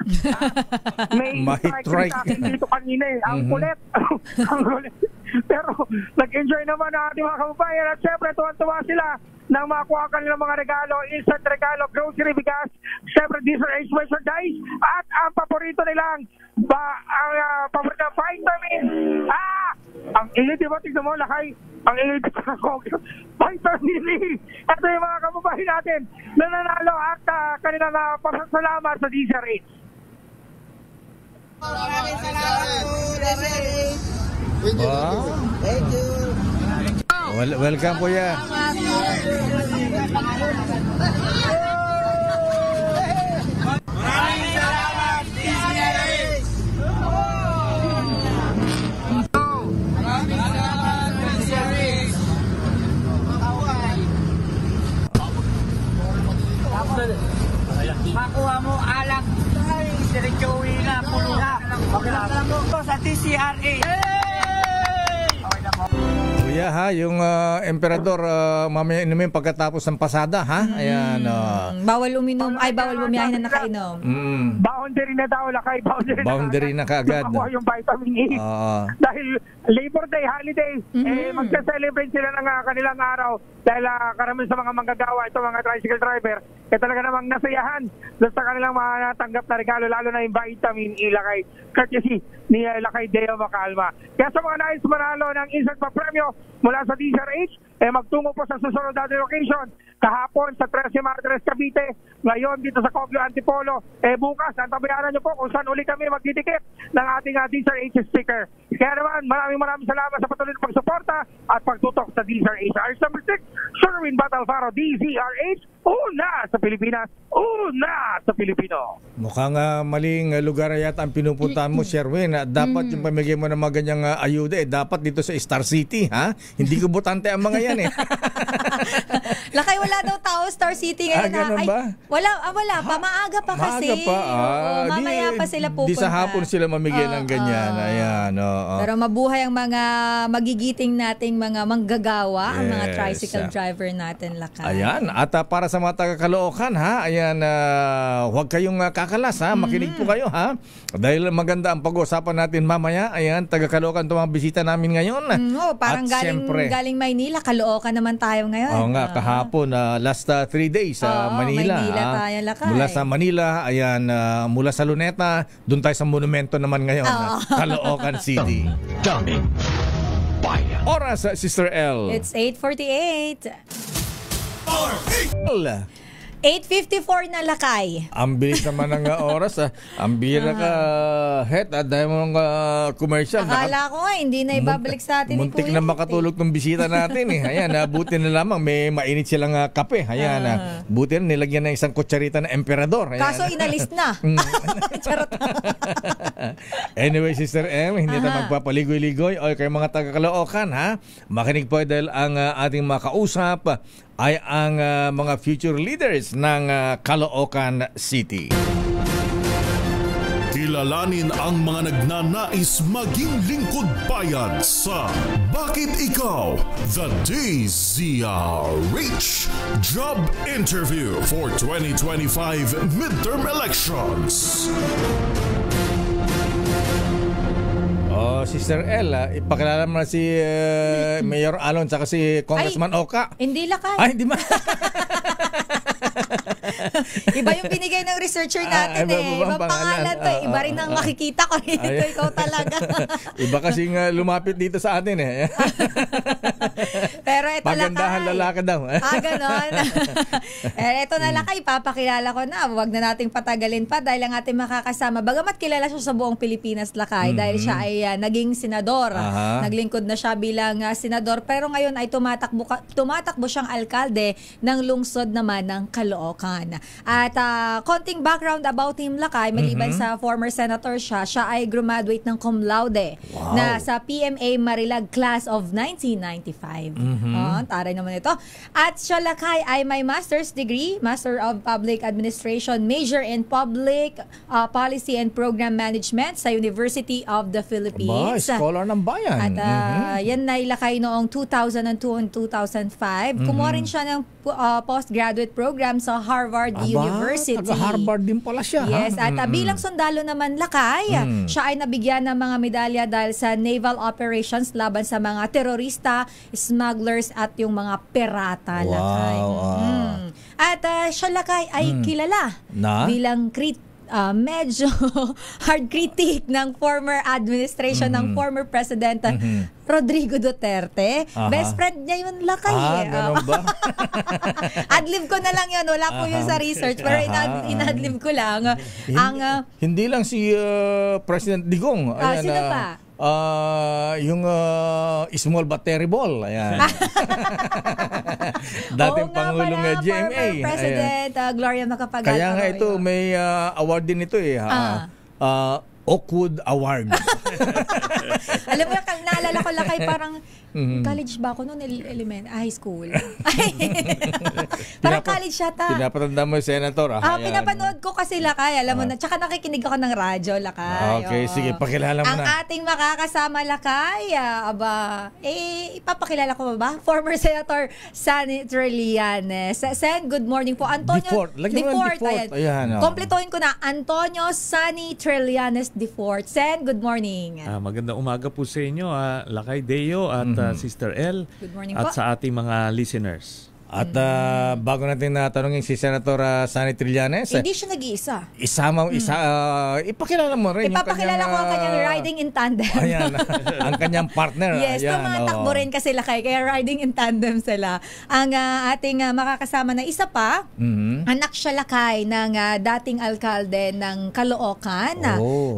May strike sa akin dito kanina eh. Ang kulit. Ang kulit. Pero nag-enjoy naman ang ating mga kababayan at syempre tuwan-tuwa sila nang makuha kanilang mga regalo, instant regalo, grocery, bigas, syempre DZRH merchandise at ang paborito nilang paborito na vitamin. Ang init, diba? Tignan mo, Lakay. Ang init sa Kogyo. Vitamin E. Ito yung mga kababayan natin na nanalo at kanilang pasasalamat sa DZRH. Maraming salamat po, DZRH. Wow. Thank you. Welcome po yan. Maraming salamat, DZRH. Maraming salamat, DZRH. Makuha mo alak. Diretso uwi na, pulo na. Okay lang po sa DZRH. Mamaya ha, yung emperador, mamaya inumin pagkatapos ng pasada ha. Ayan. Bawal uminom, bawal bumiyahe na nakainom. Boundary na daw, lakay. Boundary na kaagad. Makuha yung vitamin E. Dahil Labor Day, holiday, magsa-celebrate sila ng kanilang araw dahil karamihan sa mga manggagawa, ito mga tricycle driver, kaya talaga namang nasayahan doon sa kanilang mga natanggap na regalo, lalo na yung vitamin E, lakay, courtesy ni Lakay Deo Macalma. Kaya sa mga nais manalo ng instant pa premyo mula sa DZRH, magtungo po sa susunod natin location. Kahapon sa 13 Martires, Cavite, ngayon dito sa Cogyo Antipolo, bukas, nantabayaran nyo po kung saan uli kami magdidikit ng ating DZRH sticker. Kaya naman, maraming salamat sa patuloy na pagsuporta at pagtutok sa DZRH. Arts number 6, Sherwin Batalfaro, DZRH, una sa Pilipinas, una sa Pilipino. Mukhang maling lugar yata ang pinupuntahan mo, Sherwin. Dapat yung pamigay mo ng mga ganyang ayuda, dapat dito sa Star City, ha? Hindi ko butante ang mga yan, Lakay, wala daw tao Star City ngayon. Ganun ba? Wala pa. Maaga pa kasi. Maaga pa. Mamaya pa sila pupunta. Di sa hapon sila mamigay ng ganyan. Ayan. Pero mabuhay ang mga magigiting nating mga manggagawa, ang mga tricycle driver natin, Lakay. Ayan. At para sa mga taga-Caloocan, ha? Ayan, huwag kayong kakalas, ha? Makinig po kayo, ha? Dahil maganda ang pag-uusapan natin mamaya. Ayan, taga-Caloocan itong mga bisita namin ngayon. Parang galing Maynila, Caloocan naman tayo ngayon. Oo nga, kahapon, last 3 days sa Manila. Maynila tayo, Lakay. Mula sa Manila, ayan, mula sa Luneta, doon tayo sa monumento naman ngayon, Caloocan City. Daming bayan. Oras, Sister L. It's 8:48. 8:54 na, Lakay. Ang bilis naman ng oras. Ang bira ka, Het, dahil mo ng commercial. Akala ko hindi na ibabalik sa atin ni Muntik Kuya. na makatulog ng bisita natin. Ayan, buti na lamang may mainit silang kape. Ayan, buti na nilagyan ng isang kutsarita na emperador. Ayan. Kaso inalis na. Charot. Anyway, Sister M, hindi tayo magpapaligoy-ligoy o kayo mga taga-Caloocan, ha? Makinig po dahil ang ating makausap ay ang mga future leaders ng Caloocan City. Kilalanin ang mga nagnanais maging lingkod bayan sa Bakit Ikaw? The DZRH Job Interview for 2025 Midterm Elections. Sister L, ipakilala mo na si Mayor Alon at si Congressman Oka. Hindi, Lakay. Hindi man. Iba yung binigay ng researcher natin Ibang pangalan to. Iba rin ang makikita ko dito. Ikaw talaga. Iba kasing lumapit dito sa atin Pero ito, pagandahan lalaki daw. Ganon. Ito na, Lakay, papakilala ko na. Huwag na nating patagalin pa dahil ang ating makakasama. Bagamat kilala siya sa buong Pilipinas, Lakay, dahil siya ay naging senador. Naglingkod na siya bilang senador. Pero ngayon ay tumatakbo siyang alkalde ng lungsod naman ng Caloocan. At konting background about him, Lakay, maliban sa former senator siya ay graduate ng cum laude na sa PMA Marilag class of 1995. Taray naman ito. At siya, Lakay, ay may master's degree, Master of Public Administration, major in Public Policy and Program Management sa University of the Philippines. Scholar ng bayan. At yan na ilakay noong 2002 and 2005. Kumuha rin siya ng postgraduate program sa Harvard University. Harvard din pala siya. Yes, at bilang sundalo naman, Lakay, siya ay nabigyan ng mga medalya dahil sa naval operations laban sa mga terorista, smugglers at yung mga pirata, Lakay. At siya, Lakay, ay kilala bilang medyo hard critic ng former administration ng former President Rodrigo Duterte. Best friend niya yun, Lakay. Ganun ba? Adlib ko na lang yun. Wala po yun sa research. Pero inadlib ko lang. Hindi lang si President Digong. Ayan, sino pa? Yung small but terrible. Ayan. Dating Pangulong GMA. President Gloria Macapagal. Kaya nga ito, may award din ito Oakwood Award. Alam mo, naalala ko lakay parang college ba ako noon, high school. Parang college yata. Pinapatanda mo yung senator. Pinapanood ko kasi lakay, alam mo na. Tsaka nakikinig ako ng radyo lakay. Okay, sige, pakilala mo ang na. ating makakasama lakay, ipapakilala ko ba? Former Senator Sani Trillanes. Sen, good morning po. Antonio Defort. Lagyan mo ng Defort. Ayan. Kompletuhin ko na. Antonio Sani Trillanes Defort. Sen, good morning. Magandang umaga po sa inyo, Lakay Deo at Sister L. Good morning at po. sa ating mga listeners. At bago natin natanungin si Senator Sani Trillanes, hindi siya nag-iisa. Ipakilala mo rin Ipapakilala ko ang kanyang riding in tandem. Ayan, ang kanyang partner. Yes, tumatakbo rin kasi lakay, kaya riding in tandem sila. Ang ating makakasama na isa pa, anak siya lakay ng dating alkalde ng Caloocan,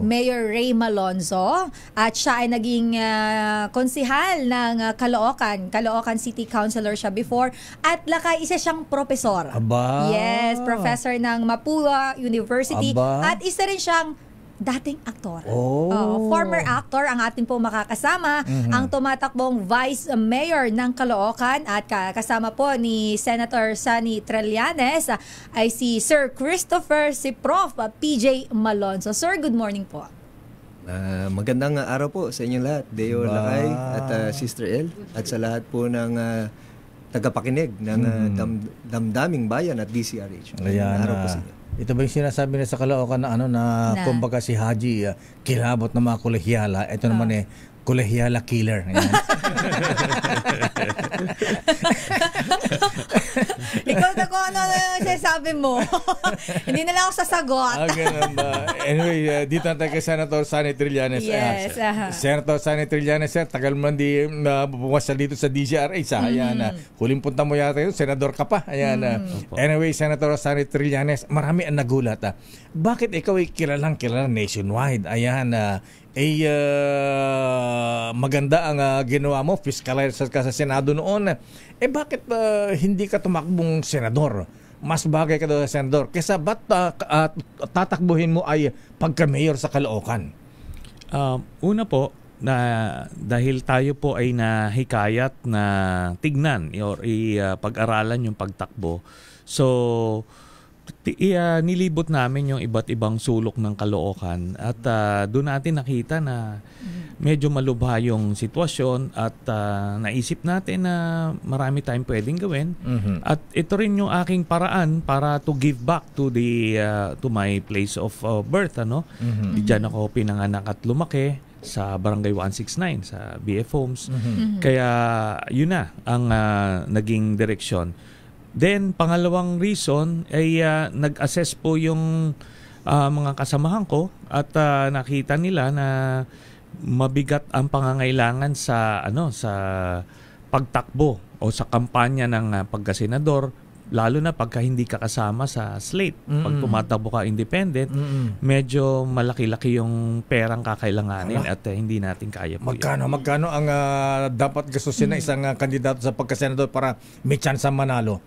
Mayor Ray Malonzo, at siya ay naging konsihal ng Caloocan City Councilor siya before, at lakay isa siyang profesor. Aba. Yes, professor ng Mapua University. Aba. At isa rin siyang dating aktor. Former actor ang ating po makakasama, ang tumatakbong Vice Mayor ng Caloocan, at kasama po ni Senator Sani Trillanes ay si Sir Christopher, si Prof. PJ Malonzo. Sir, good morning po. Magandang araw po sa inyong lahat, Deo Lakay at Sister L, at sa lahat po ng tagapakinig ng Damdaming Bayan at DCRH. Ayan, araw po sa inyo. Ito ba yung sinasabi na sa Caloocan na kumbaga si Haji kilabot ng mga kolehyala, ito naman kolehyala killer. Ikaw na kung ano yung sinasabi mo. Hindi na lang ako sasagot. Ganun ba? Anyway, dito na tayo kay Senator Sani Trillanes. Yes. Senator Sani Trillanes, tagal mo di bumasal dito sa DCRH. Ayan, huling punta mo yata yun, senador ka pa. Ayan. Anyway, Senator Sani Trillanes, marami ang nagulat. Bakit ikaw ay kilalang nationwide? Ayan, maganda ang ginawa mo, fiscalizer ka sa Senado noon. Bakit hindi ka tumakbong senador? Mas bagay ka daw sa senador. Kesa ba't tatakbuhin mo ay pagka-mayor sa Caloocan? Una po, dahil tayo po ay nahikayat na tignan or pag-aralan yung pagtakbo. So, nilibot namin yung iba't ibang sulok ng Caloocan, at doon natin nakita na medyo malubha yung sitwasyon, at naisip natin na marami tayong pwedeng gawin. At ito rin yung aking paraan para to give back to my place of birth. Diyan ako pinanganak at lumaki sa Barangay 169 sa BF Homes. Kaya yun na ang naging direksyon. Then, pangalawang reason ay nag-assess po yung mga kasamahan ko, at nakita nila na mabigat ang pangangailangan sa pagtakbo o sa kampanya ng pagkasenador, lalo na pagka hindi ka kasama sa slate. Pag tumatakbo ka independent, medyo malaki-laki yung perang kakailanganin at hindi natin kaya po yun. Magkano ang dapat gastusin na isang kandidato sa pagkasenador para may chance ang manalo?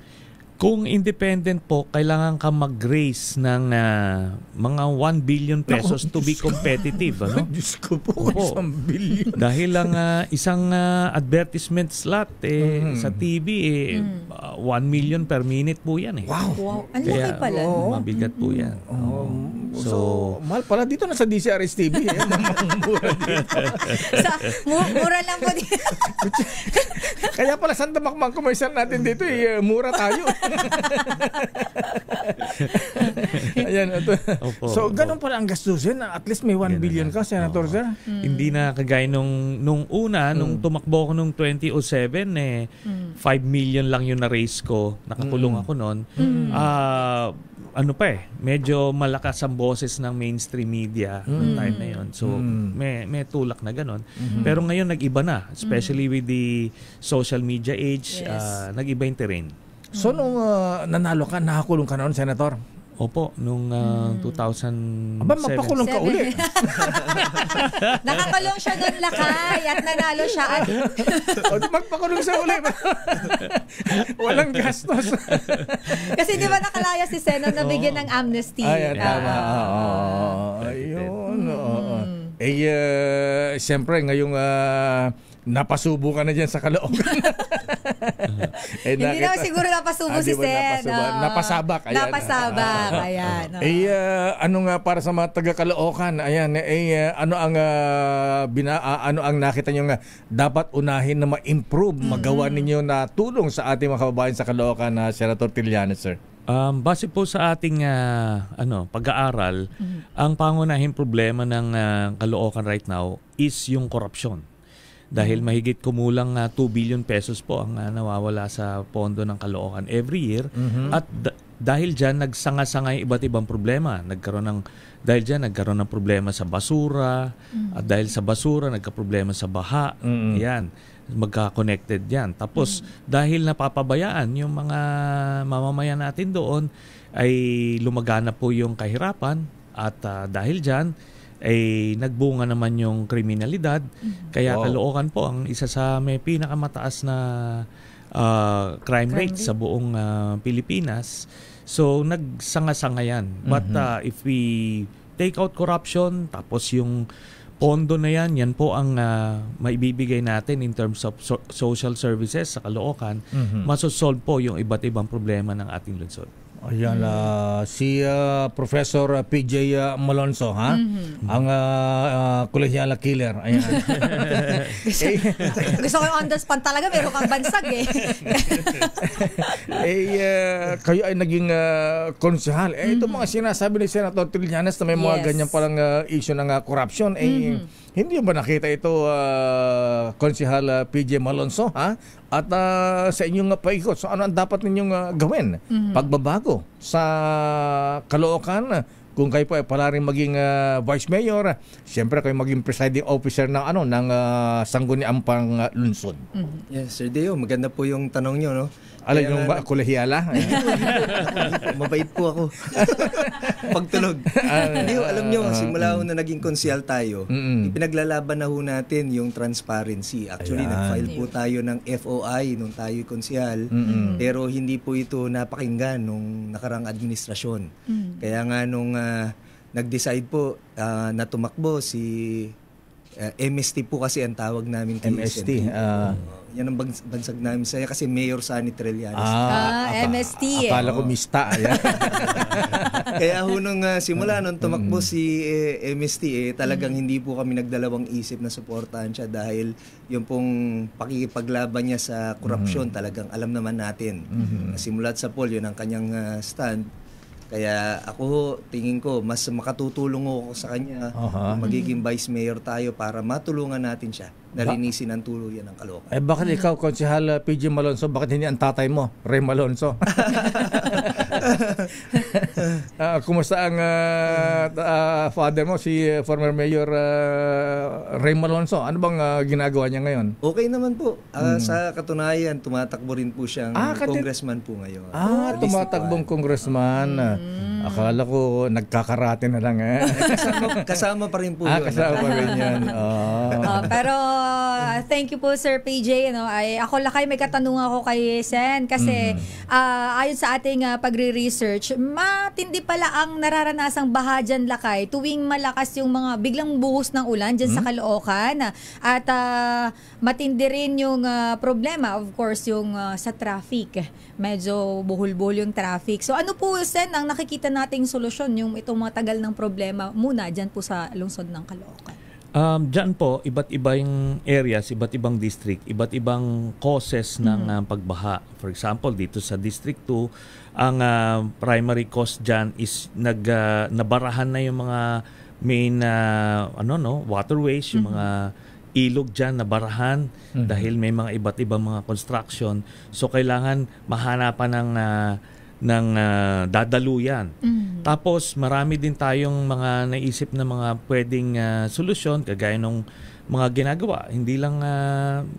Kung independent po, kailangan ka mag-raise ng mga 1 billion pesos to be competitive. Diyos ko po, 1 billion. Dahil lang isang advertisement slot sa TV, 1 million per minute po yan. Wow. Ang laki pala. Mabigat po yan. So, mahal pala dito na sa DCRH TV. Mura dito. Mura lang po dito. Kaya pala Santa Macmang commercial natin dito, mura tayo. Ayan, so ganun pala ang gastusin. At least may 1 billion ka, Senator, sir. Hindi na kagaya nung una, nung tumakbo ako nung 2007, 5 million lang yung na-raise ko. Nakakulong ako noon. Medyo malakas ang boses ng mainstream media noong time na yun. So, may tulak na ganon. Pero ngayon, nag-iba na. Especially with the social media age, nag-iba yung terrain. So, nung nanalo ka, nakakulong ka noon, Senator? Opo, nung 2007. Aba, magpakulong ka uli. Nakakulong siya doon, Lakay, at nanalo siya. Magpakulong siya uli. Walang gastos. Kasi di ba nakalaya si Seno na bigyan ng amnesty? Ayan, tama. Ayun. Siyempre, ngayong napasubo ka na dyan sa Caloocan. Hindi naman siguro napasubo si Sen. Napasabak. Ayan. Napasabak. Ayan. Ano nga para sa mga taga-Caloocan? Ayan, ano ang nakita nyo nga dapat unahin na ma-improve, magawa ninyo na tulong sa ating mga kababayan sa Caloocan, Senator Trillanes, sir? Base po sa ating pag-aaral, ang pangunahing problema ng Caloocan right now is yung korupsyon. Dahil mahigit kumulang 2 billion pesos po ang nawawala sa pondo ng Caloocan every year. At dahil dyan, nagsanga-sangay iba't ibang problema. Dahil dyan, nagkaroon ng problema sa basura. At dahil sa basura, nagka-problema sa baha. Yan. Magka-connected yan. Tapos, dahil napapabayaan yung mga mamamayan natin doon, ay lumagana po yung kahirapan. At dahil dyan, ay nagbunga naman yung kriminalidad. Kaya Caloocan po ang isa sa may pinakamataas na crime rate sa buong Pilipinas. So nagsanga-sanga yan. But if we take out corruption, tapos yung pondo na yan po ang maibibigay natin in terms of social services sa Caloocan, masosolve po yung iba't ibang problema ng ating lungsod. Ayan, si Professor PJ Malonzo, ha? Ang Colegiala Killer. Ayan. Gusto ko yung on the spot talaga, meron kang bansag kayo ay naging konsehal. Ito mga sinasabi ni Senator Trillanes na may mga ganyan palang issue ng corruption. Hindi ba nakita ito, Konsehal PJ Malonzo, ha? At sa inyong paikot, so ano ang dapat ninyong gawin? Pagbabago sa Caloocan, kung kayo po ay pala rin maging Vice Mayor, siyempre kayo maging presiding officer ng Sangguniang Panglungsod. Yes, Sir Deo, maganda po yung tanong nyo, no? Alam yung Colegiala? Mabait po ako. Pagtulog. Hindi ho, alam nyo, simula na naging konsyal tayo, ipinaglalaban na ho natin yung transparency. Actually, nag-file po tayo ng FOI nung tayo konsyal, pero hindi po ito napakinggan nung nakarang administrasyon. Kaya nga nung nag-decide po na tumakbo si MST po kasi ang tawag namin. MST. Yan ang bansag namin saya kasi Mayor Sunny Trillanes. MST. Akala ko mista. Kaya nung simula nung tumakbo si MST, talagang hindi po kami nagdalawang isip na suportahan siya dahil yung pong pakikipaglaban niya sa korupsyon talagang alam naman natin. Simulat sa poll, yun ang kanyang stand. Kaya ako, tingin ko, mas makatutulong ako sa kanya kung magiging Vice Mayor tayo para matulungan natin siya na linisin ang tuluyan ng Caloocan. Bakit ikaw, Konsehal PJ Malonzo, bakit hindi ang tatay mo, Ray Malonzo? Kumusta ang father mo, si former Mayor Ray Malonzo? Ano bang ginagawa niya ngayon? Okay naman po. Sa katunayan, tumatakbo rin po siyang congressman po ngayon. Tumatakbong congressman. Akala ko nagkakarate na lang. Kasama pa rin po yun. Kasama pa rin yun. Pero thank you po, Sir PJ. Ako lakay, may katanungan ako kay Sen kasi ayon sa ating pagre-research, matindi pala ang nararanasang baha dyan, lakay, tuwing malakas yung mga biglang buhos ng ulan dyan sa Caloocan. At matindi rin yung problema, of course, yung sa traffic. Medyo buhol-buhol yung traffic. So ano po, Sen, ang nakikita nating solusyon yung itong mga tagal ng problema muna dyan po sa lungsod ng Caloocan? Diyan po, iba't ibang areas, iba't ibang district, iba't ibang causes ng pagbaha. For example, dito sa District 2, ang primary cause diyan is nabarahan na yung mga main waterways, yung mga ilog diyan nabarahan dahil may mga iba't ibang mga construction. So kailangan mahanapan ng dadaluyan. Tapos marami din tayong mga naisip na mga pwedeng solusyon kagaya ng mga ginagawa. Hindi lang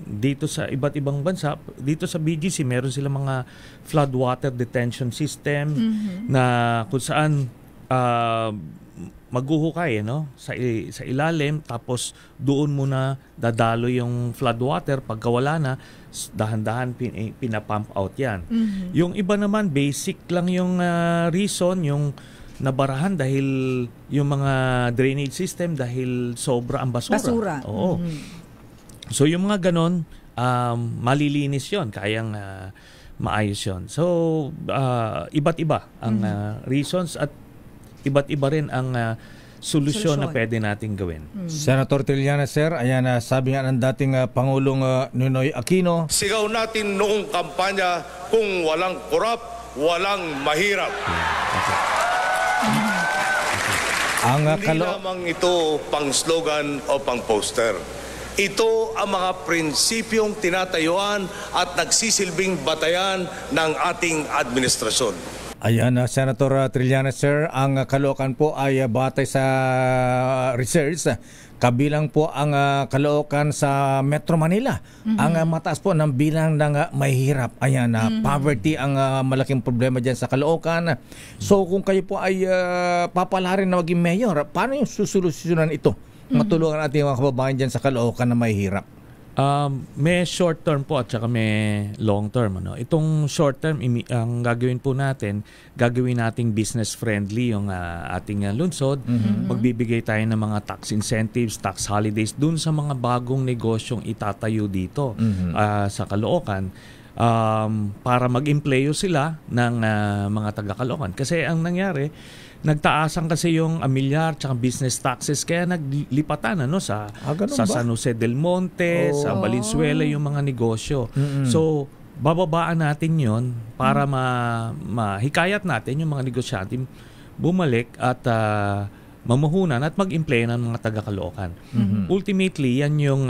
dito sa iba't ibang bansa. Dito sa BGC meron silang mga floodwater detention system na kung saan maghuhukay sa ilalim, tapos doon muna dadalo yung floodwater. Pagka wala na, dahan-dahan pinapump out yan. Yung iba naman, basic lang yung reason, yung nabarahan dahil yung mga drainage system dahil sobra ang basura. Oo. So yung mga ganon, malilinis yon, kayang maayos yon. So iba't iba ang reasons at iba't iba rin ang solusyon na pwede nating gawin. Senator Trillanes, sir, ayan, sabi nga ng dating Pangulong Noynoy Aquino, sigaw natin noong kampanya, kung walang korap, walang mahirap. Hindi lamang ito pang slogan o pang poster. Ito ang mga prinsipyong tinatayuan at nagsisilbing batayan ng ating administrasyon. Ayan, Senator Trillanes, sir, ang Caloocan po ay batay sa research, kabilang po ang Caloocan sa Metro Manila. Ang mataas po ng bilang ng mahihirap. Ayan, poverty ang malaking problema dyan sa Caloocan. So kung kayo po ay papalarin na maging mayor, paano yung susolusyonan ito? Matulungan natin mga kababayan dyan sa Caloocan na mahihirap. May short term po at saka may long term. Itong short term, ang gagawin po natin, gagawin nating business friendly yung ating lungsod. Magbibigay tayo ng mga tax incentives, tax holidays dun sa mga bagong negosyong itatayo dito sa Caloocan, para mag-empleyo sila ng mga taga-Caloocan. Kasi ang nangyari, nagtaasan kasi yung amilyar tsaka business taxes, kaya naglipatan sa San Jose del Monte, sa Valenzuela yung mga negosyo. So bababaan natin yon para mahikayat natin yung mga negosyante bumalik at mamuhunan at mag-employ ng mga taga-Caloocan. Ultimately, yan yung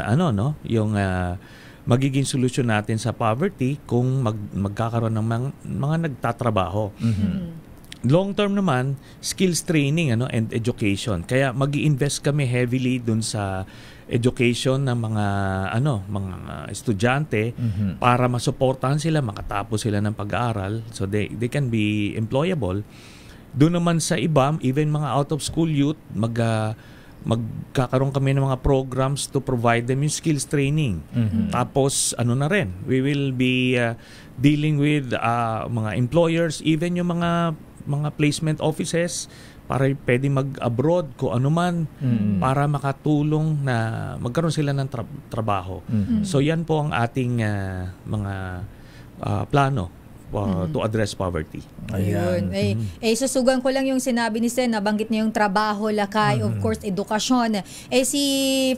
yung magiging solusyon natin sa poverty kung magkakaroon ng mga nagtatrabaho. Long term naman, skills training and education. Kaya magi-invest kami heavily dun sa education ng mga estudyante para masuportahan sila, makatapos sila ng pag-aaral so they can be employable. Doon naman sa iba, even mga out of school youth, magkakaroon kami ng mga programs to provide them yung skills training. Tapos na rin, we will be dealing with mga employers, even yung mga placement offices para pwede mag-abroad kung ano man para makatulong na magkaroon sila ng trabaho. So yan po ang ating mga plano to address poverty. Ayun. Susugan ko lang yung sinabi ni Sen, nabanggit niya yung trabaho, lakay, of course, edukasyon. Si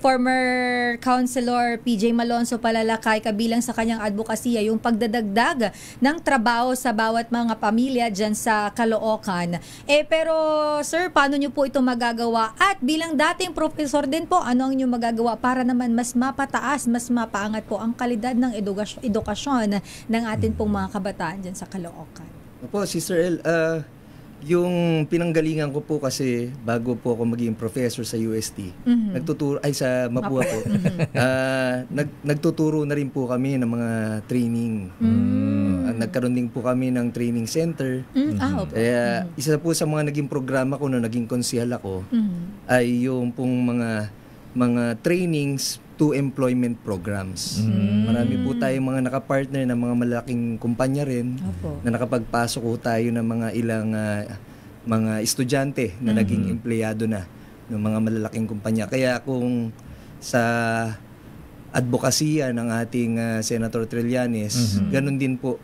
former Councilor PJ Malonzo palalakay kabilang sa kanyang advokasya yung pagdadagdag ng trabaho sa bawat mga pamilya dyan sa Caloocan. Pero sir, paano nyo po ito magagawa? At bilang dating professor din po, ano ang inyong magagawa para naman mas mapataas, mas mapaangat po ang kalidad ng edukasyon ng atin pong mga kabataan dyan sa Caloocan? Opo, Sister El, yung pinanggalingan ko po kasi bago po ako maging professor sa UST, nagtuturo, sa Mapua po, nagtuturo na rin po kami ng mga training. Nagkaroon din po kami ng training center. Kaya isa po sa mga naging programa ko nung naging konsehal ako ay yung pong mga trainings to employment programs. Marami po tayong mga nakapartner ng mga malaking kumpanya rin na nakapagpasok po tayo ng mga ilang mga estudyante na naging empleyado na ng mga malalaking kumpanya. Kaya kung sa advokasya ng ating Senator Trillanes, ganun din po,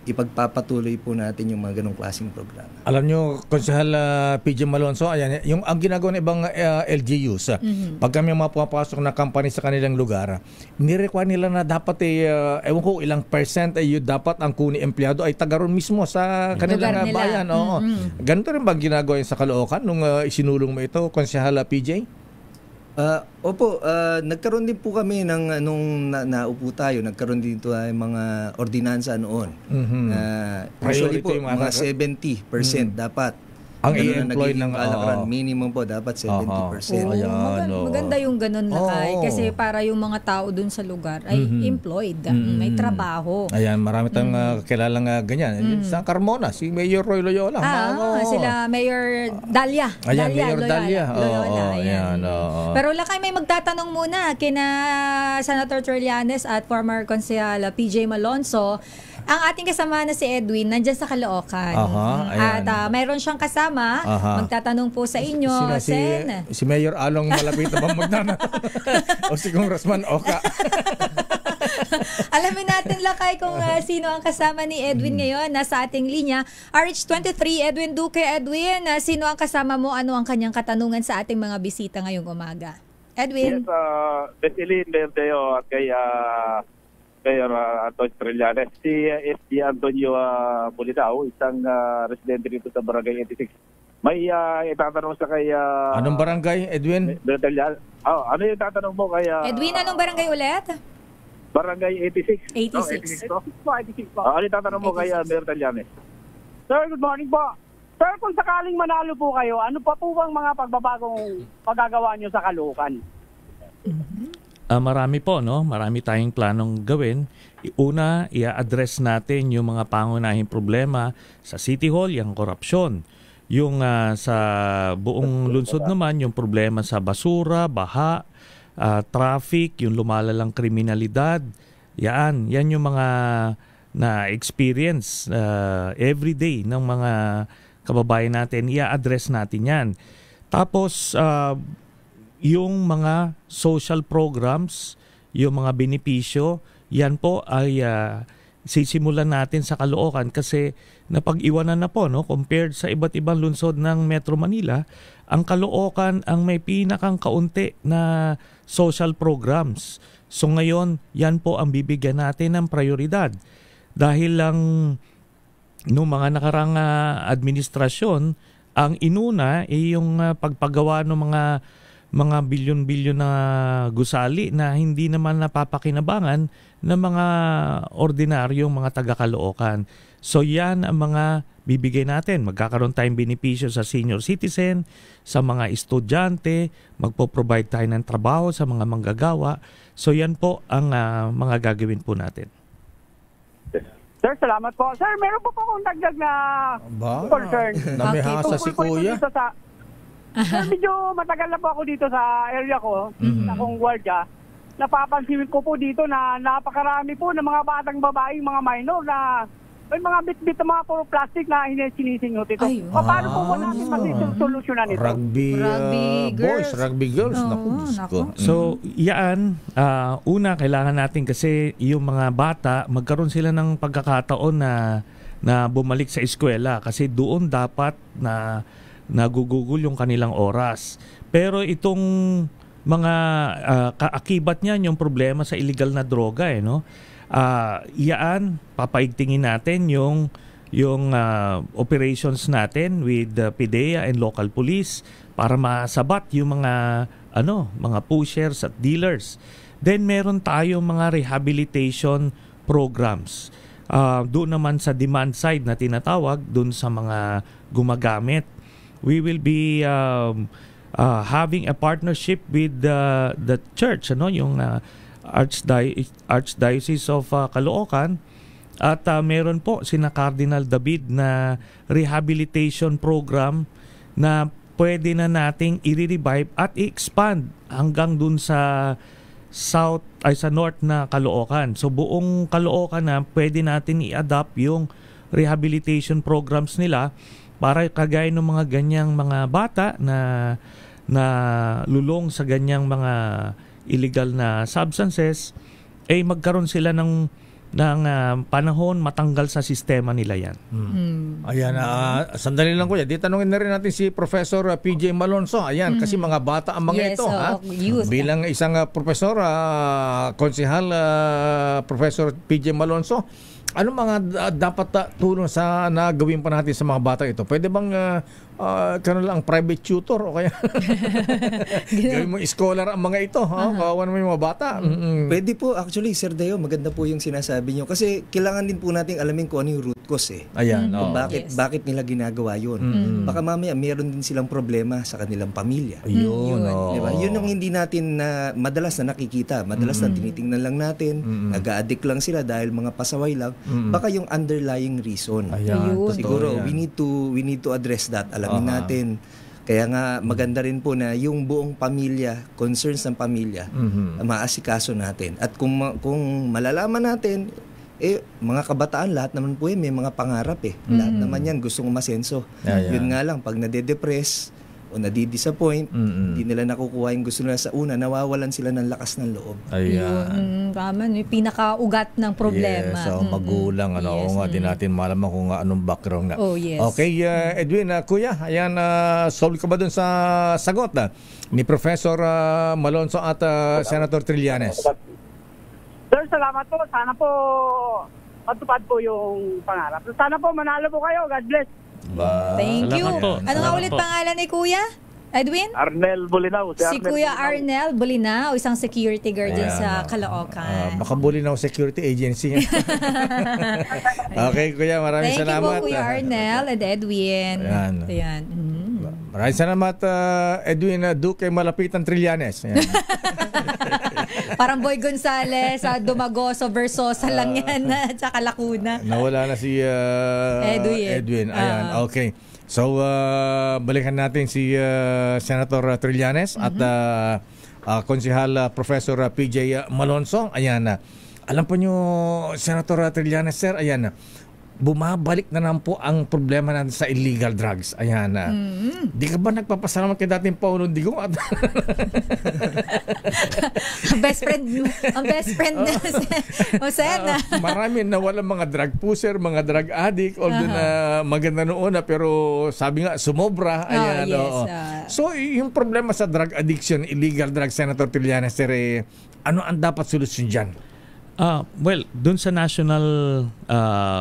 ipagpapatuloy po natin yung mga ganong klaseng programa. Alam nyo, Konsehal PJ Malonzo, ayan, yung ang ginagawa ng ibang LGUs, pag kami mga pumapasok na company sa kanilang lugar, nirequire nila na dapat ewan ko ilang percent dapat ang kuni empleyado ay taga ron mismo sa kanilang bayan. Ganito rin bang ginagawa sa Caloocan nung isinulong mo ito, Konsehal PJ? Opo, nagkaroon din po kami ng nung naupo tayo, nagkaroon din ito ay mga ordinansa noon. Usually po, mga 70% dapat ang i-employ ng minimum po dapat 70%. Maganda yung ganun lakay kasi para yung mga tao dun sa lugar ay employed, may trabaho. Ayan, marami tayong kilalang ganyan. Sa Carmona, si Mayor Roy Loyola. Sila Mayor Dalia. Mayor Dalia. Pero lakay, may magtatanong muna kina Senator Trillanes at former Konsehal PJ Malonzo. Ang ating kasama na si Edwin, nandyan sa Caloocan. Ayan. At mayroon siyang kasama, magtatanong po sa inyo, si Mayor Along malapit na ba o si Congressman Oka. Alamin natin lakay kung sino ang kasama ni Edwin ngayon. Nasa ating linya, RH23, Edwin Duque. Edwin, sino ang kasama mo? Ano ang kanyang katanungan sa ating mga bisita ngayong umaga? Edwin. Yes, Besilin Berdeo at kay Antonio Trillanes. Si S.D. Antonio Bulitao, isang residente dito sa Barangay 86. May itatanong sa kay... anong barangay, Edwin? Ano yung tatanong mo kay... Edwin, anong barangay ulit? Barangay 86. 86. 86 po. Ano yung tatanong mo kay Mayor Trillanes? Sir, good morning po. Sir, kung sakaling manalo po kayo, ano pa po bang mga pagbabagong magagawa nyo sa Caloocan? Marami po, no? Marami tayong planong gawin. Una, i-address natin yung mga pangunahing problema sa City Hall, yung korupsyon. Yung sa buong lungsod naman, yung problema sa basura, baha, traffic, yung lumalalang kriminalidad. Yan yung mga na-experience everyday ng mga kababayan natin. I-address natin yan. Tapos, yung mga social programs, yung mga benepisyo, yan po ay sisimulan natin sa Caloocan kasi napag-iwanan na po, no? Compared sa iba't ibang lungsod ng Metro Manila, ang Caloocan ang may pinakang kaunti na social programs. So ngayon, yan po ang bibigyan natin ng prioridad. Dahil lang noong mga nakarang administrasyon, ang inuna ay yung pagpagawa ng mga bilyon-bilyon na gusali na hindi naman napapakinabangan ng mga ordinaryong mga taga-Caloocan. So yan ang mga bibigay natin. Magkakaroon tayong benepisyo sa senior citizen, sa mga estudyante, magpo-provide tayo ng trabaho sa mga manggagawa. So yan po ang mga gagawin po natin. Sir, salamat po. Sir, meron po akong dagdag na concern. Namihasa si Kuya. Sir, medyo matagal na po ako dito sa area ko, akong gwardiya. Napapansin ko po dito na napakarami po ng mga batang babaeng mga minor na may mga bit-bit na mga puro plastic na sinisingot ito. Paano po natin masisolusyonan ito? Rugby boys, rugby girls. Naku. So, yan. Una, kailangan natin kasi yung mga bata, magkaroon sila ng pagkakataon na bumalik sa eskwela kasi doon dapat na nagugugol yung kanilang oras. Pero itong mga kaakibat niyan yung problema sa illegal na droga, no? Iyaan, papaigtingin natin yung operations natin with PIDEA and local police para masabat yung mga pushers at dealers. Then meron tayong mga rehabilitation programs. Doon naman sa demand side na tinatawag, doon sa mga gumagamit. We will be having a partnership with the church, yung Archdiocese of Caloocan, at meron po sina Cardinal David na rehabilitation program na pwede na nating i-revive at i-expand hanggang dun sa north na Caloocan. So buong Caloocan na pwede natin i-adapt yung rehabilitation programs nila para kagaya ng mga ganyang mga bata na lulong sa ganyang mga illegal na substances, ay magkaroon sila ng panahon matanggal sa sistema nila yan. Ayan, sandali lang kuya. Di tanungin na rin natin si Professor PJ Malonzo. Ayan, kasi mga bata ang mga ito. Bilang isang professor, konsehal, Professor PJ Malonzo, ano mga dapat tulong na gawin pa natin sa mga bata ito? Pwede bang ang private tutor o kaya gawin mo scholar ang mga ito? Kawawan mo yung mga bata? Pwede po. Actually, Sir Dayo, maganda po yung sinasabi nyo. Kasi kailangan din po natin alamin kung ano yung root cause. Ayan. Bakit nila ginagawa yun? Baka mamaya meron din silang problema sa kanilang pamilya. Yun. Diba? Yun ang hindi natin madalas na nakikita. Madalas na tinitingnan lang natin. Nag-a-addict lang sila dahil mga pasaway lang. Baka yung underlying reason. Siguro, we need to address that. Alamin natin. Kaya nga maganda rin po na yung buong pamilya, concerns ng pamilya, maasikaso natin. At kung malalaman natin, Mga kabataan, lahat naman po may mga pangarap Lahat naman yan gustong umasenso. Yun nga lang, pag nade-depress o nadi-disappoint, hindi nila nakukuha yung gusto nila sa una, nawawalan sila ng lakas ng loob. Yun, tama, yung pinaka-ugat ng problema. Yes, magulang, di natin malaman kung anong background nga. Oh, yes. Okay, Edwin, kuya, ayan, solve ka ba dun sa sagot ni Professor Malonzo at Senator Trillanes? Sir, salamat po. Sana po matupad po yung pangarap. Sana po manalo po kayo. God bless. Thank you. Ano nga ulit pangalan ni Kuya? Edwin? Arnel Bolinao. Si Kuya Arnel Bolinao, isang security guard din sa Caloocan. Baka Bolinao Security Agency. Okay, Kuya, maraming salamat. Thank you po, Kuya Arnel and Edwin. Ayan. Maraming salamat, Edwin Duque Malapitan Trillanes. Parang Boy Gonzales, Dumagoso, Versosa lang yan, at saka Lacuna. Nawala na si Edwin. Ayan, okay. So, balikan natin si Senator Trillanes at Konsehal Professor PJ Malonzo. Ayan, alam po nyo, Senator Trillanes, sir, ayan, bumabalik na naman po ang problema natin sa illegal drugs. Ayan. Di ka ba nagpapasalamat kay dating Paulong Digong? Ang best friend na si marami na walang mga drug pusher, mga drug addict, although na maganda noon pero sabi nga, sumobra. Ayan. So, yung problema sa drug addiction, illegal drugs, Senator Trillanes, sir, ano ang dapat solusyon dyan? Well, dun sa national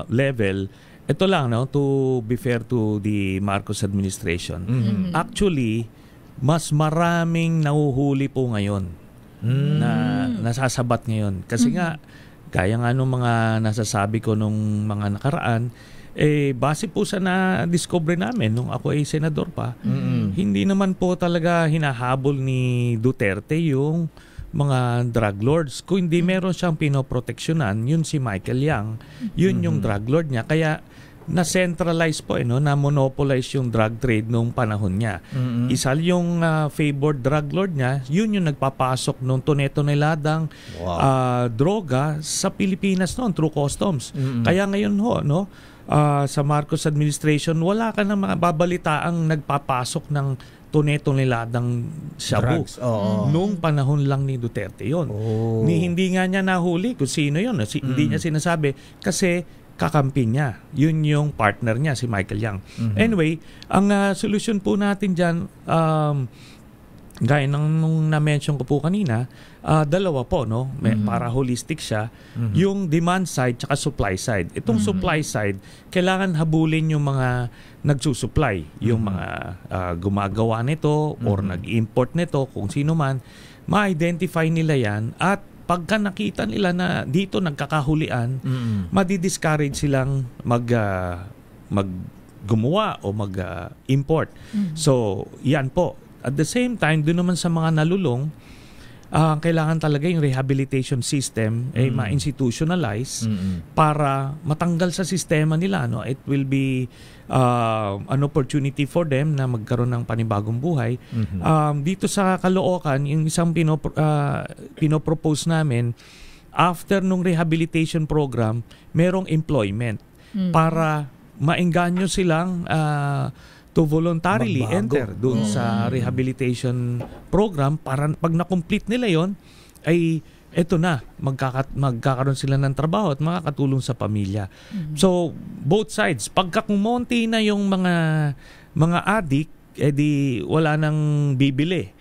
level, ito lang, to be fair to the Marcos administration. Actually, mas maraming nahuhuli po ngayon na nasasabat ngayon. Kasi nga, kaya nga nung mga nasasabi ko nung mga nakaraan, base po sa na-discover namin nung ako ay senador pa, hindi naman po talaga hinahabol ni Duterte yung mga drug lords. Kung hindi meron siyang pinoproteksyonan, yun si Michael Yang, yun yung drug lord niya. Kaya na-centralize po, na-monopolize yung drug trade noong panahon niya. Isa yung favored drug lord niya, yun yung nagpapasok nung tonelalang droga sa Pilipinas noon through customs. Kaya ngayon sa Marcos administration, wala ka na mababalitaang nagpapasok ng tonelalang shabu. Noong panahon lang ni Duterte yon. Hindi nga niya nahuli kung sino yun. Hindi niya sinasabi kasi kakampi niya. Yun yung partner niya, si Michael Yang. Anyway, ang solusyon po natin dyan, gaya nung na-mention ko po kanina, dalawa po, para holistic siya, yung demand side tsaka supply side. Itong supply side, kailangan habulin yung mga nagsusupply, yung mga gumagawa nito or nag-import nito, kung sino man, ma-identify nila yan at pagka nakita nila na dito nagkakahulian, madi-discourage silang gumawa o mag-import. So, yan po. At the same time, doon naman sa mga nalulong, kailangan talaga yung rehabilitation system ma-institutionalize para matanggal sa sistema nila. It will be an opportunity for them na magkaroon ng panibagong buhay. Dito sa Caloocan, yung isang pinopropose namin, after nung rehabilitation program, merong employment para maengganyo silang to voluntarily enter doon sa rehabilitation program para pag na-complete nila yon ay eto na, magkakaroon sila ng trabaho at makakatulong sa pamilya. So, both sides. Pagka kumonti na yung mga addict, di wala nang bibili.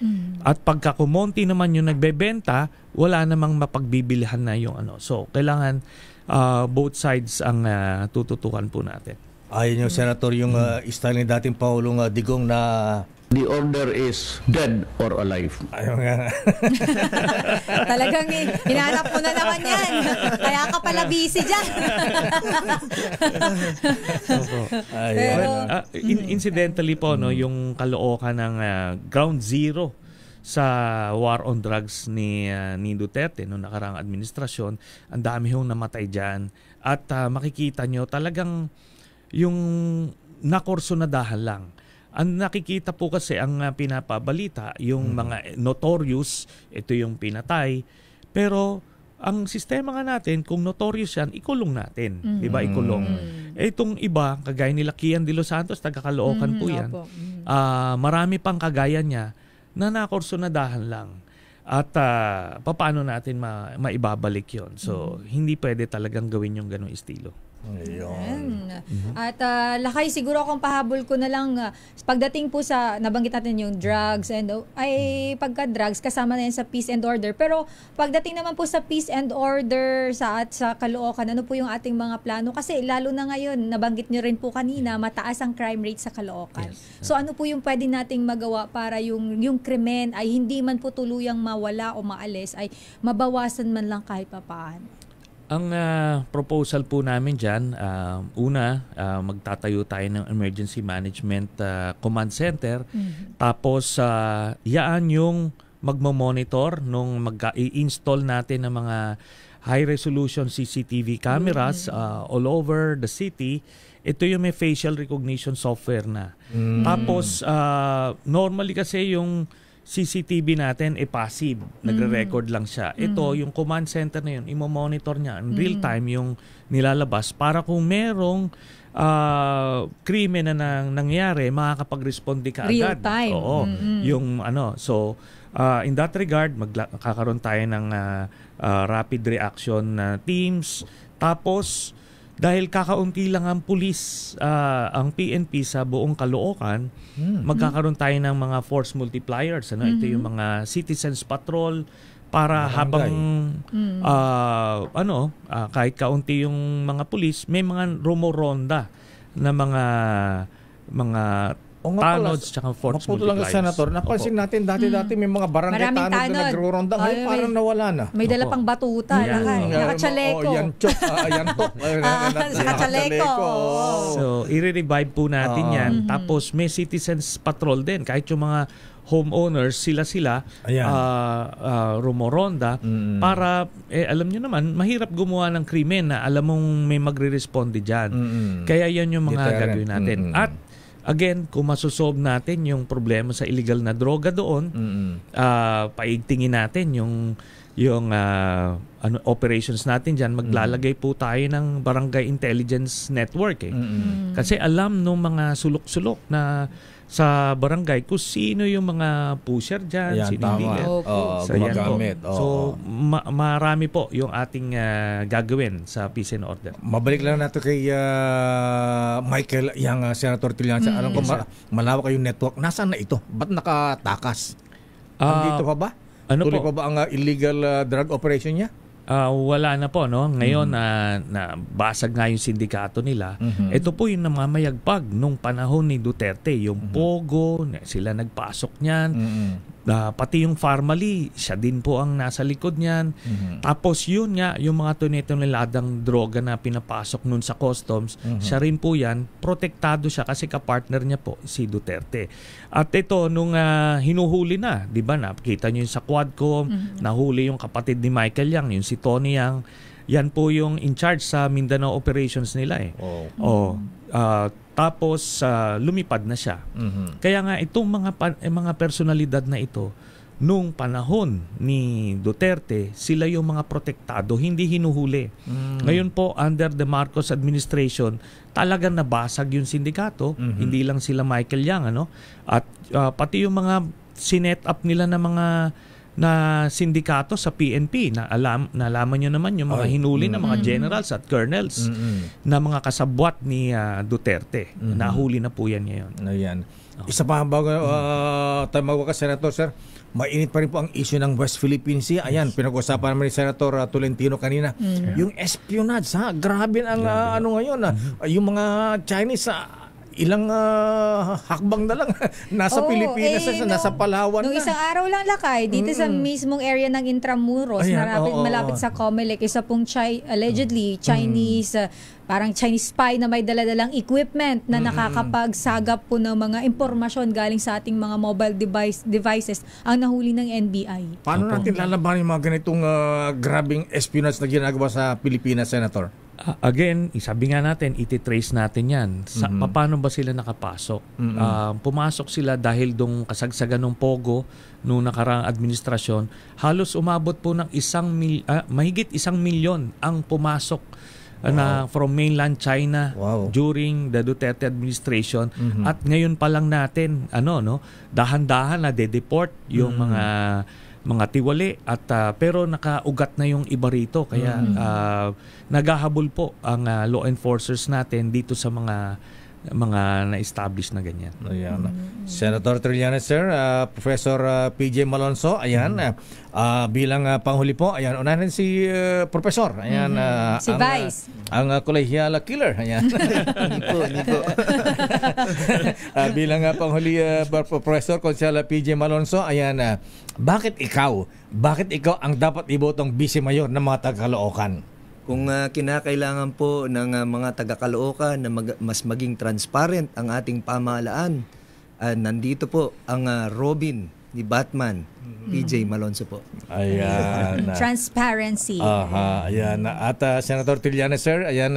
At pagka kumonti naman yung nagbebenta, wala namang mapagbibilihan na yung So, kailangan both sides ang tututukan po natin. Ayun yung Senator, yung style ni dating Paulong Digong na the order is dead or alive. Ayun nga. Talagang hinanap mo na naman yan. Kaya ka pala busy dyan. Pero, incidentally po, yung Caloocan ng ground zero sa war on drugs ni Duterte noong nakaraang administrasyon, ang dami hong namatay dyan. At makikita nyo talagang yung nakorsonadahan lang. Ang nakikita po kasi ang pinapabalita, yung mga notorious, ito yung pinatay. Pero ang sistema nga natin, kung notorious yan, ikulong natin. Di ba? Ikulong. Itong iba, kagaya nila Kian de los Santos, taga-Caloocan po yan. Marami pang kagaya niya na nakursunadahan lang. At paano natin maibabalik yon? So, hindi pwede talagang gawin yung ganong estilo. Ayun. At Lakay, siguro akong pahabol ko na lang pagdating po sa nabanggit natin yung drugs and pagka drugs kasama na yan sa peace and order, pero pagdating naman po sa peace and order sa Caloocan, ano po yung ating mga plano? Kasi lalo na ngayon, nabanggit niyo rin po kanina, mataas ang crime rate sa Caloocan. So ano po yung pwede nating magawa para yung krimen ay hindi man po tuluyang mawala o maalis, ay mabawasan man lang kahit papaano? Ang proposal po namin dyan, magtatayo tayo ng Emergency Management Command Center. Tapos, yaan yung magmamonitor nung mag-i-install natin ng mga high-resolution CCTV cameras all over the city. Ito yung may facial recognition software na. Tapos, normally kasi yung CCTV natin passive, nagre-record lang siya. Ito, yung command center na yun, imo-monitor niya in real time yung nilalabas para kung merong krimen na nangyari, makakapag-responde ka agad. Real time. Oo. Yung so in that regard, magkakaroon tayo ng rapid reaction teams. Tapos dahil kakaunti lang ang pulis, ang PNP sa buong Caloocan, magkakaroon tayo ng mga force multipliers. Ito yung mga citizens patrol para habang kahit kaunti yung mga pulis, may mga rumoronda na mga tanods tsaka force multipliers. Lang sa Senator, napansin natin dati may mga barangay tanod na nagro-ronda. Ngayon parang nawala na. May dala pang batuta. Nakachaleko. Nakachaleko. So, i-revive po natin yan. Tapos may citizens patrol din. Kahit yung mga homeowners, sila rumoronda para, alam nyo naman, mahirap gumawa ng krimen na alam mong may magre-responde dyan. Kaya yan yung mga gagawin natin. At again, kung masosolve natin yung problema sa illegal na droga doon, paigtingin natin yung operations natin dyan, maglalagay po tayo ng barangay intelligence network. Kasi alam nung mga sulok-sulok na sa barangay kung sino yung mga pusher dyan, sino hindi. Gumagamit. So, marami po yung ating gagawin sa peace and order. Mabalik lang natin kay Michael, yung Senator Trillanes. Alam ko, malawak yung network. Nasaan na ito? Ba't nakatakas? Andito pa ba? Tuloy pa ba ang illegal drug operation niya? Wala na po, no? Ngayon na basag nga yung sindikato nila. Ito po yung namamayagpag nung panahon ni Duterte, yung Pogo, sila nagpasok niyan. Pati yung Farmally, siya din po ang nasa likod niyan. Tapos yun nga, yung mga tunay-tunaladang droga na pinapasok nun sa customs, siya rin po yan, protektado siya kasi kapartner niya po si Duterte. At ito, nung hinuhuli na, di ba, nakita niyo yung sa Quadcom, nahuli yung kapatid ni Michael Yang, yung si Tony Yang, yan po yung in charge sa Mindanao operations nila tapos lumipad na siya. Kaya nga itong mga personalidad na ito, nung panahon ni Duterte, sila yung mga protektado, hindi hinuhuli. Ngayon po, under the Marcos administration, talagang nabasag yung sindikato, hindi lang sila Michael Yang, at pati yung mga sinet up nila na mga na sindikato sa PNP na nalaman nyo naman yung mga hinuli na mga generals at colonels na mga kasabwat ni Duterte. Nahuli na po yan ngayon. Ayan. Isa pa bago tayo magwakas, Senator, sir, mainit pa rin po ang issue ng West Philippine Sea. Ayan, pinag-usapan naman ni Senator Tolentino kanina. Yung espionage, grabe ang ngayon. Yung mga Chinese, ilang hakbang na lang nasa Pilipinas, nasa Palawan nung na. Isang araw lang, Lakay, dito sa mismong area ng Intramuros, malapit sa Comelec, isa pong allegedly Chinese, parang Chinese spy na may daladalang equipment na nakakapagsagap po ng mga impormasyon galing sa ating mga mobile devices ang nahuli ng NBI. Paano natin lalabanan yung mga ganitong grabing espionage na ginagawa sa Pilipinas, Senator? Again, sabi nga natin, ititrace natin yan. Paano ba sila nakapasok? Pumasok sila dahil dong kasagsagan ng Pogo noong nakaraang administrasyon. Halos umabot po ng mahigit 1 milyon ang pumasok na from mainland China during the Duterte administration. At ngayon pa lang natin, dahan-dahan na de-deport yung mga tiwali at pero nakaugat na yung iba rito, kaya naghahabol po ang law enforcers natin dito sa mga na-establish na ganyan. Ayan. Senator Trillanes, sir, Professor PJ Malonzo, ayan, bilang panghuli po, ayan, unahin si Professor, ayan, si Vice. Ang Colegiala Killer, ayan. Hindi po. Bilang panghuli, Professor Colegiala PJ Malonzo, ayan, bakit ikaw ang dapat ibotong Vice Mayor ng mga taga-Caloocan? Kung kinakailangan po ng mga taga-Caloocan na mas maging transparent ang ating pamahalaan, nandito po ang Robin ni Batman, PJ Malonzo po. Ayan. Transparency. Ayan. At Senator Trillanes, sir, ayan,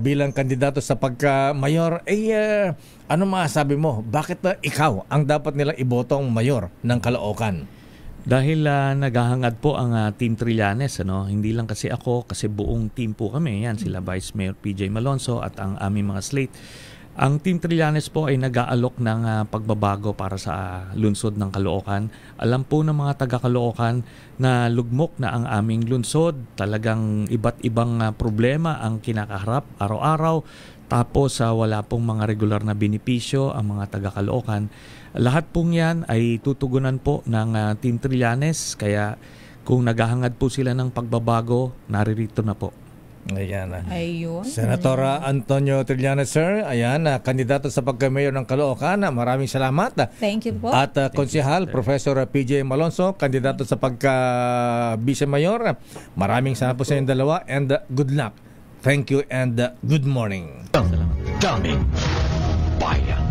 bilang kandidato sa pagka-mayor, ano masasabi mo? Bakit ikaw ang dapat nilang ibotong mayor ng Caloocan? Dahil naghahangad po ang Team Trillanes, hindi lang kasi ako, kasi buong team po kami. Yan, sila Vice Mayor PJ Malonzo at ang aming mga slate. Ang Team Trillanes po ay nag-aalok ng pagbabago para sa lungsod ng Caloocan. Alam po ng mga taga-Caloocan na lugmok na ang aming lungsod. Talagang iba't ibang problema ang kinakaharap araw-araw. Tapos wala pong mga regular na benepisyo ang mga taga-Caloocan. Lahat pong yan ay tutugunan po ng Team Trillanes, kaya kung naghahangad po sila ng pagbabago, naririto na po. Ayan. Ayun. Senator Antonio Trillanes, sir, ayan, kandidato sa pagka-mayor ng Caloocan. Maraming salamat. Thank you po. At Konsehal Professor PJ Malonzo, kandidato sa pagka-Vice Mayor. Maraming salamat po sa inyong dalawa and good luck. Thank you and good morning. Daming bayan.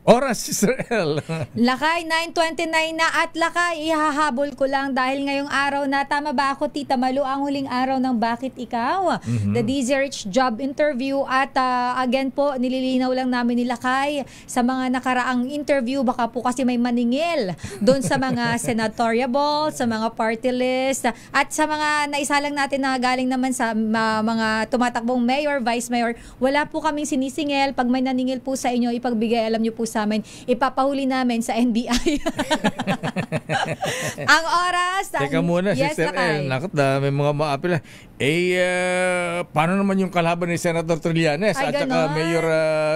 Oras, Sister L. Lakay, 9:29 na at Lakay, ihahabol ko lang dahil ngayong araw na, tama ba ako, Tita Malu, ang huling araw ng Bakit Ikaw? The DZRH job interview at again po, nililinaw lang namin ni Lakay sa mga nakaraang interview, baka po kasi may maningil doon sa mga senatoriable, sa mga party list, at sa mga naisalang natin na galing naman sa mga tumatakbong mayor, vice mayor. Wala po kaming sinisingil. Pag may naningil po sa inyo, ipagbigay, alam nyo po sa amin, ipapahuli namin sa NBI. Ang oras. Teka muna, yes, Sister L. Nakot na, may mga maapila. Paano naman yung kalaban ni Senator Trillanes at saka Mayor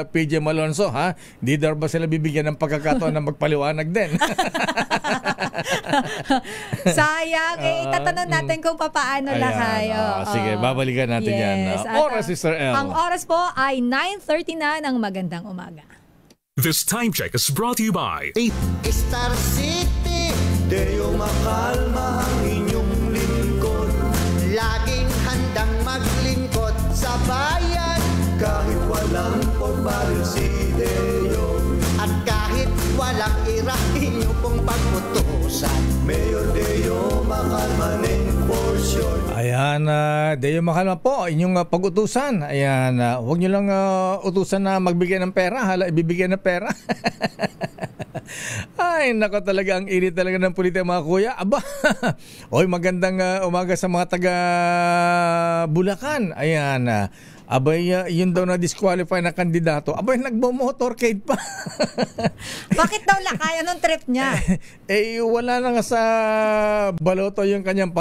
PJ Malonzo, ha? Di daw ba sila bibigyan ng pagkakataon na magpaliwanag din? Sayang. Itatanong natin kung paano Lakay. Sige, babalikan natin yan. Oras, Sister L. Ang oras po ay 9:30 na ng magandang umaga. This time check is brought to you by Star City, Deo makalma ang inyong lingkod. Laging handang maglingkod sa bayan. Kahit walang porbaril si Deo, at kahit walang ira inyo pong pagputusan. Mayor Deo makalma ng portion. Ayan, Deo makalma po, inyong pag-utusan. Ayan, huwag nyo lang utusan na magbigay ng pera, hala ibibigay ng pera. Ay, nako talaga, ang init talaga ng politika mga kuya. Aba, oy, magandang umaga sa mga taga Bulacan. Ayan, abay, yun daw na disqualify na kandidato. Abay, nagbo-motorcade pa. Bakit daw Lakay? Anong trip niya? Wala na nga sa baloto yung kanyang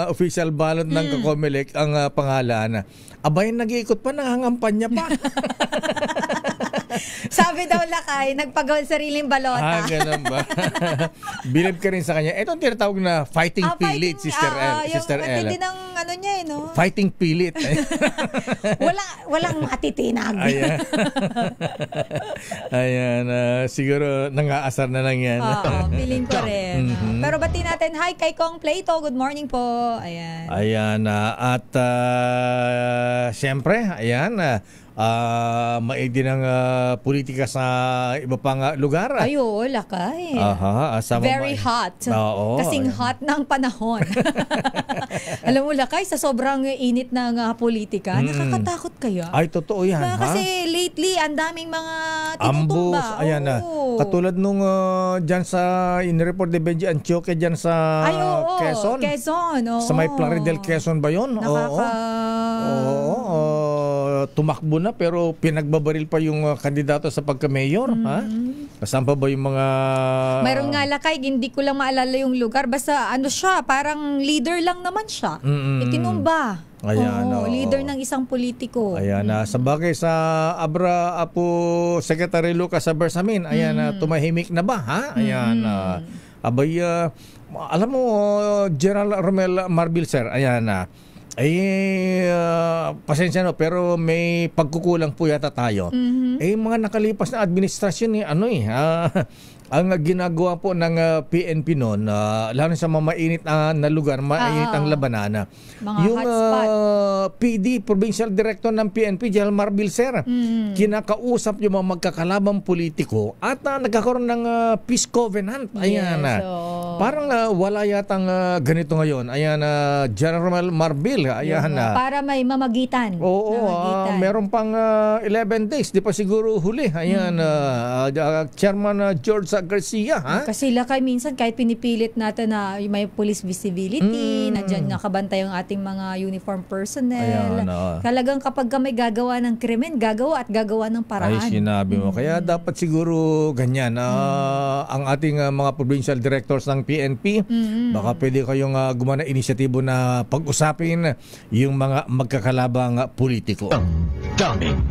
official ballot ng Kacomelec ang pangalan. Abay, nag-iikot pa, nangangampanya pa. Sabi daw Lakay, nagpagawal sariling balota. Ganun ba? Believe ka rin sa kanya. Itong tinatawag na fighting pilit, Sister L. Sister L. Hindi ng ano niya, no? Fighting pilit. Walang matitinag. Ayan. Siguro nangaasar na lang yan. Feeling ko rin. Pero bati natin, hi kay Kong Plato. Good morning po. Ayan. At siyempre, ayan, maigi ng politika sa iba pang lugar. Ay, oo, Lakay. Very hot. Oo. Kasing hot ng panahon. Alam mo, Lakay, sa sobrang init ng politika, nakakatakot kaya? Ay, totoo yan. Diba? Kasi lately, ang daming mga ambus, tinutumba. ayan na. Katulad nung dyan sa in-report de Benji Antioquia dyan sa Quezon. Oo. Sa may Plaridel, Quezon ba yun? Tumakbo na pero pinagbabaril pa yung kandidato sa pagka-mayor. Ha? Kasama ba yung mga... Mayroon nga, Lakay, hindi ko lang maalala yung lugar. Basta ano siya, parang leader lang naman siya. Itinumba. Ayan, leader ng isang politiko. Ayan na. Sa bagay sa Abra Apo Secretary Lucas Bersamin, ayan na, tumahimik na ba? Ha? Ayan na. Abay, alam mo, General Romel Marbil, sir, ayan na. Pasensya no, pero may pagkukulang po yata tayo. Mga nakalipas na administrasyon ang ginagawa po ng PNP noon, lalo sa mamainit na lugar, mainit ang labanan. Yung PD, Provincial Director ng PNP, General Marbil, sir, kinakausap yung mga magkakalabang politiko at nagkakaroon ng peace covenant. Ayan. Parang wala yatang ganito ngayon. Ayan, General Marbil. Ayan. Para may mamagitan. Meron pang 11 days. Di pa siguro huli. Ayan, Chairman George Garcia. Kasi Lakay, minsan kahit pinipilit natin na may police visibility, nandiyan nakabantay yung ating mga uniform personnel. Talagang kapag may gagawa ng krimen, gagawa ng paraan. Ay, sinabi mo. Kaya dapat siguro ganyan. Ang ating mga provincial directors ng PNP, baka pwede kayong gumawa ng inisyatibo na pag-usapin yung mga magkakalabang politiko. Daming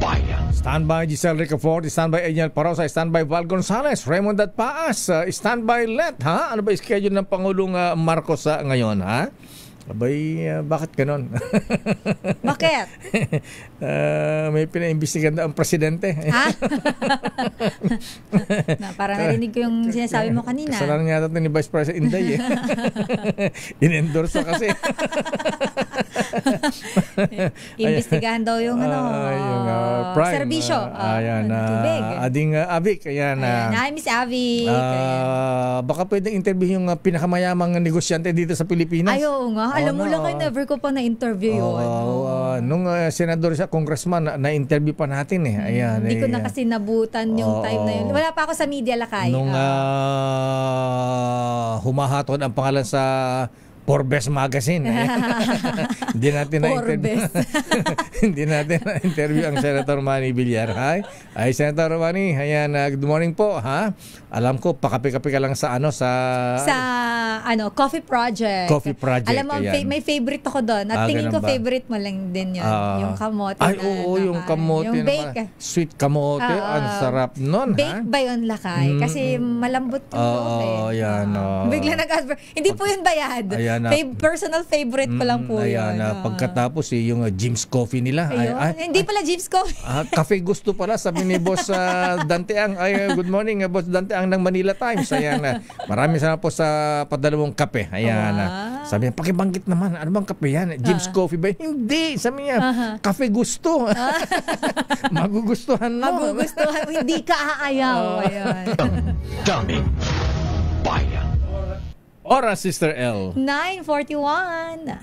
bayan. Standby Giselle Ricafort, standby Angel Parosa, standby Val Gonzales, Raymond at Paas, standby Let, ha? Ano ba yung schedule ng Pangulong Marcos ngayon, ha? Abay, bakit ganon? Bakit? May pinaimbestigan na ang presidente. Para narinig ko yung sinasabi mo kanina. Kasalanan yata ni Vice President Inday. In-endorse kasi. Imbestigahan daw yung prime, serbisyo. Tubig. Ading Avic. Ayan. Hi, Miss Avic. Baka pwedeng interview yung pinakamayamang negosyante dito sa Pilipinas. Ay, oo nga. Alam mo lang, never ko pa na-interview yun. Nung senador siya, congressman, na-interview pa natin eh. Ayan, hindi ko na kasi nabutan yung time na yun. Wala pa ako sa media, Lakay. Nung humahatod ang pangalan sa Forbes Magazine. Hindi natin na-interview. Hindi natin na-interview ang Senator Manny Villar. Ay, Senator Manny, ayan, good morning po, ha? Alam ko, pakape-kape ka lang sa Coffee Project. Coffee Project. Alam mo, may favorite ako doon. At tingin ko favorite mo lang din yun. Yung kamote. Ay, yung kamote. Yung bake. Sweet kamote. Ang sarap nun, bake ba yun, Lakay? Kasi malambot yung loob eh. Ayan. Bigla hindi po yun bayad. Personal favorite ko lang po yun. Pagkatapos yung Jim's Coffee nila. Hindi pala Jim's Coffee. Cafe Gusto pala, sabi ni Boss Dante Ang. Good morning, Boss Dante Ang ng Manila Times. Ayan, maraming salamat po sa padalawang kape. Ayan. Sabi niya, pakibanggit naman, ano bang kape yan? Jim's Coffee ba? Hindi. Sabi niya, Cafe Gusto. Magugustuhan mo. Magugustuhan mo. Hindi ka aayaw. Ayan. Daming bayan. Oras, Sister L. 9:41.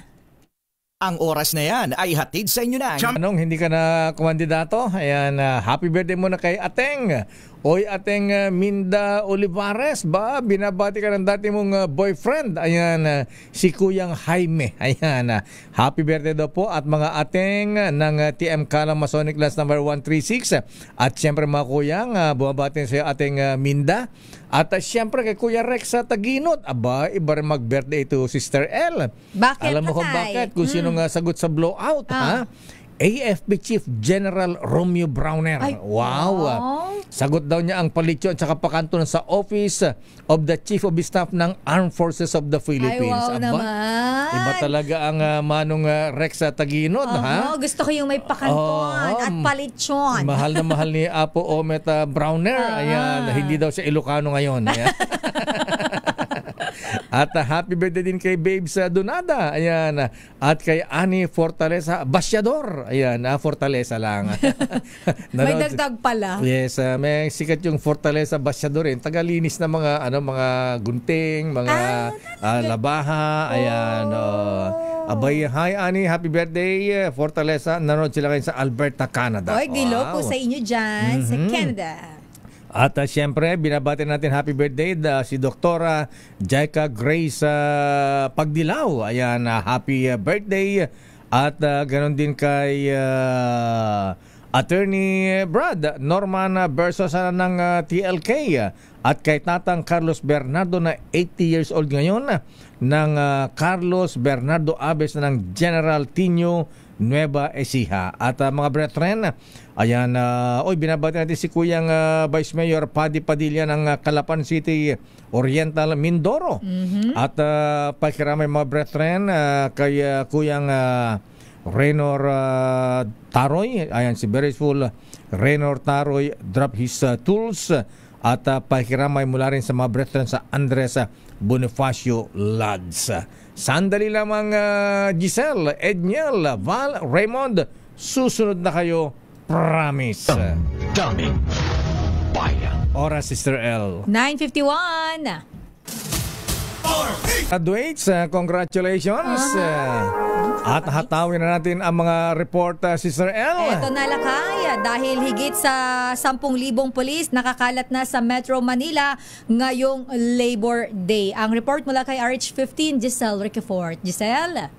Ang oras na yan ay hatid sa inyo na. Anong hindi ka na kumandidato? Ayan, happy birthday muna kay Ateng. Oy, Ateng Minda Olivares, ba? Binabati ka ng dati mong boyfriend. Ayan, si Kuyang Jaime. Ayan, happy birthday daw po at mga Ateng ng TM Kalang Masonic Lance number 136. At syempre mga Kuyang, bumabati sa Ateng Minda. At syempre kay Kuya Rex sa Taginot. Aba, iba rin mag-birthday ito, Sister L. Bakit? Alam mo kung bakit? Kung sino nga sagot sa blowout, ha? AFP Chief General Romeo Browner. Ay, wow. Sagot daw niya ang palityon at saka pakanto sa Office of the Chief of Staff ng Armed Forces of the Philippines. Ay, wow naman. Iba talaga ang Manong Rex sa Taginod. Ha? Gusto ko yung may pakanton at palityon. Mahal na mahal ni Apo Omet Browner. Ayan, hindi daw siya Ilocano ngayon. At happy birthday din kay Babes Donada. Ayan. At kay Ani Fortaleza Basyador. Ayan, Fortaleza lang. May dagdag pala. Yes, may sikat yung Fortaleza Basyador. Tagalinis na mga mga gunting, mga labaha. Ayan. Abay, hi Ani, happy birthday Fortaleza. Nanood sila ngayon sa Alberta, Canada. Oy, dilo po sa inyo dyan sa Canada. At siyempre, binabati natin happy birthday si Doktora Jaika Grace Pagdilaw. Ayan, happy birthday. At ganoon din kay Attorney Brad Norman Versos ng TLK. At kay Tatang Carlos Bernardo na 80 years old ngayon ng Carlos Bernardo Aves ng General Tino Nueva Ecija. At mga brethren, ayan, binabati natin si Kuyang Vice Mayor Paddy Padilla ng Calapan City Oriental, Mindoro. At pakiramay mga brethren kay Kuyang Renor Taroy. Ayan, si Beresful Renor Taroy drop his tools. At pakiramay mula rin sa mga brethren sa Andres Bonifacio Lads. Sandali lamang Giselle, Edniel, Val, Raymond, susunod na kayo, promise. Daming bayan. Oras, Sister L. 9:51. Graduates, congratulations. At hatawin na natin ang mga report, Sister L. Ito na lakay, dahil higit sa 10,000 pulis nakakalat na sa Metro Manila ngayong Labor Day. Ang report mula kay RH15, Giselle Ricafort. Giselle?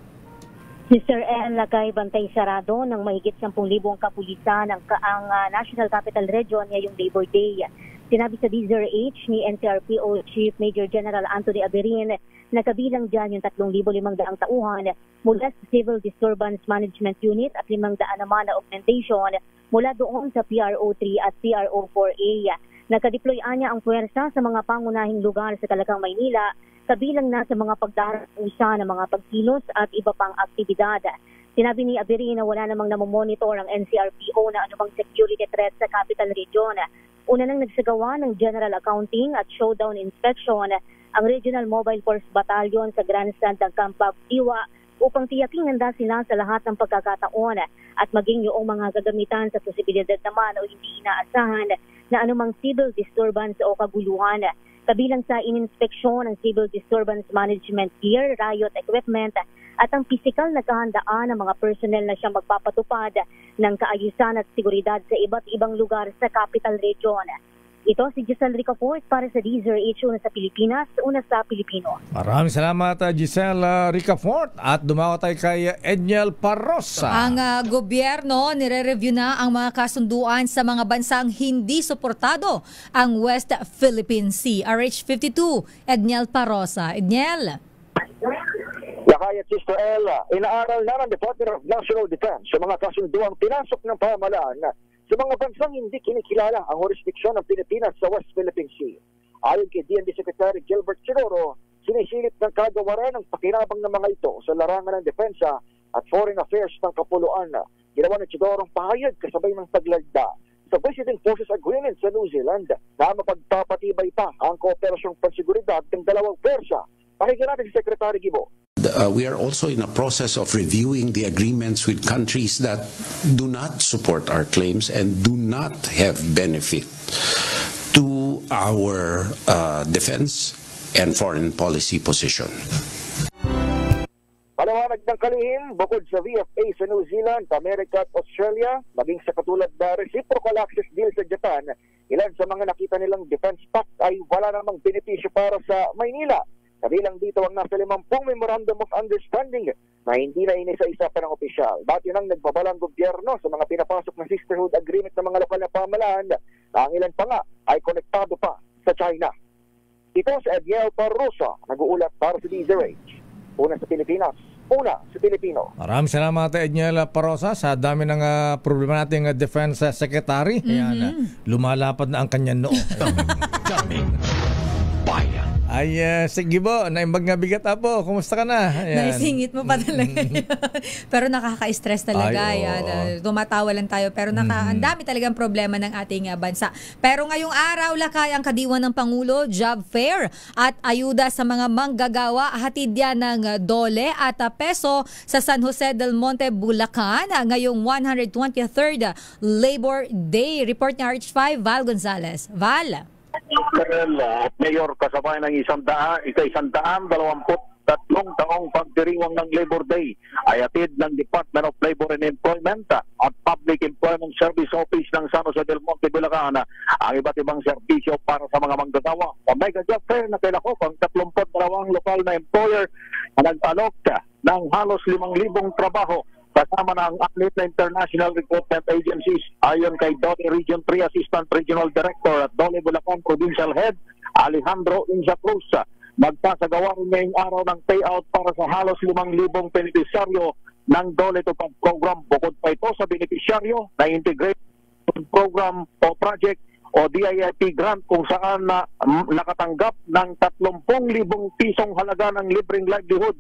Sister L, lakay bantay sarado ng mahigit 10,000 kapulisan ang National Capital Region ngayong Labor Day. Sinabi sa DZRH ni NCRPO Chief Major General Anthony Aberin na kabilang dyan yung 3,500 tauhan mula sa Civil Disturbance Management Unit at 500 naman na augmentation mula doon sa PRO3 at PRO4A. Nakadeploy niya ang puwersa sa mga pangunahing lugar sa Talagang Maynila, kabilang na sa mga pagdarausa ng mga pagkilos at iba pang aktibidad. Sinabi ni Aberin na wala namang namomonitor ang NCRPO na anumang security threat sa Capital Region. Una nang nagsagawa ng General Accounting at Showdown Inspection ang Regional Mobile Force Battalion sa Grandstand ng Camp Iwa upang tiyaking handa sila sa lahat ng pagkakataon at maging yung mga gagamitan sa posibilidad naman o hindi inaasahan na anumang civil disturbance o kaguluhan. Kabilang sa ininspeksyon ng civil disturbance management gear, riot equipment at ang pisikal na kahandaan ng mga personnel na siyang magpapatupad ng kaayusan at seguridad sa iba't ibang lugar sa Capital Region. Ito si Giselle Ricafort para sa DZRH, una sa Pilipinas, una sa Pilipino. Maraming salamat Giselle Ricafort at dumawa tayo kay Edniel Parrosa. Ang gobyerno nire-review na ang mga kasunduan sa mga bansang hindi suportado ang West Philippine Sea. RH52, Edniel Parrosa. Edniel. Lakay at Sister Ella, inaaral na ng Department of National Defense sa mga kasunduang pinasok ng pamahalaan sa mga bansang hindi kinikilala ang jurisdiksyon ng Pilipinas sa West Philippine Sea. Ayon kay DND Secretary Gilbert Chidoro, sinisilip ng kagawaran ng pakinabang ng mga ito sa larangan ng depensa at foreign affairs ng kapuluan. Ginawa ng Chidoro ang pahayag kasabay ng taglagda sa Visiting Forces Agreement sa New Zealand na mapagpapatibay pa ang kooperasyong pansiguridad ng dalawang pwersa. Pakinggan natin si Secretary Gibo. We are also in a process of reviewing the agreements with countries that do not support our claims and do not have benefit to our defense and foreign policy position. Paliwanag ng kalihim, bukod sa VFA sa New Zealand, Amerika at Australia, maging sa katulad na reciprocal access deal sa Japan, ilan sa mga nakita nilang defense pact ay wala namang benepisyo para sa Maynila. Kabilang dito ang nasa 50 Memorandum of Understanding na hindi na inisa-isa pa ng opisyal. Dati nang nagbabalang gobyerno sa mga pinapasok na sisterhood agreement ng mga lokal na pamahalaan na ang ilan pa nga ay konektado pa sa China. Ito si Edniel Parrosa, nag-uulat para sa DZRH. Una sa Pilipinas, una sa Pilipino. Maraming salamat Edniel Parrosa sa dami ng problema nating Defense Secretary. Ayan, lumalapad na ang kanyang noo. Daming bayan. Ay, sige po. Naimbag nga bigat po. Kumusta ka na? Ayan. Naisingit mo pa talaga. Pero nakaka-stress talaga. Tumatawa lang tayo. Pero ang dami talagang problema ng ating bansa. Pero ngayong araw, lakay ang kadiwan ng Pangulo, job fair at ayuda sa mga manggagawa. Hatid yan ng dole at peso sa San Jose del Monte, Bulacan. Ngayong 123rd Labor Day. Report ni RH5, Val Gonzalez. Val. Mayor, kasabay ng 123 taong pagdiriwang ng Labor Day ay atid ng Department of Labor and Employment at Public Employment Service Office ng San Jose del Monte, Bulacan ang iba't ibang serbisyo para sa mga manggagawa. Ang mega job fair na kinakop ang 32 lokal na employer na nag-alok ng halos 5,000 trabaho kasama na ang atlet na international recruitment agencies. Ayon kay Dole Region 3 Assistant Regional Director at Dole Bulacan Provincial Head Alejandro Inza Cruz, magsasagawa rin ngayong araw ng payout para sa halos 5,000 benepisyaryo ng Dole Tupad Program. Bukod pa ito sa benepisyaryo na Integrated Program o Project o DIIP grant kung saan nakatanggap ng 30,000 pisong halaga ng libreng livelihood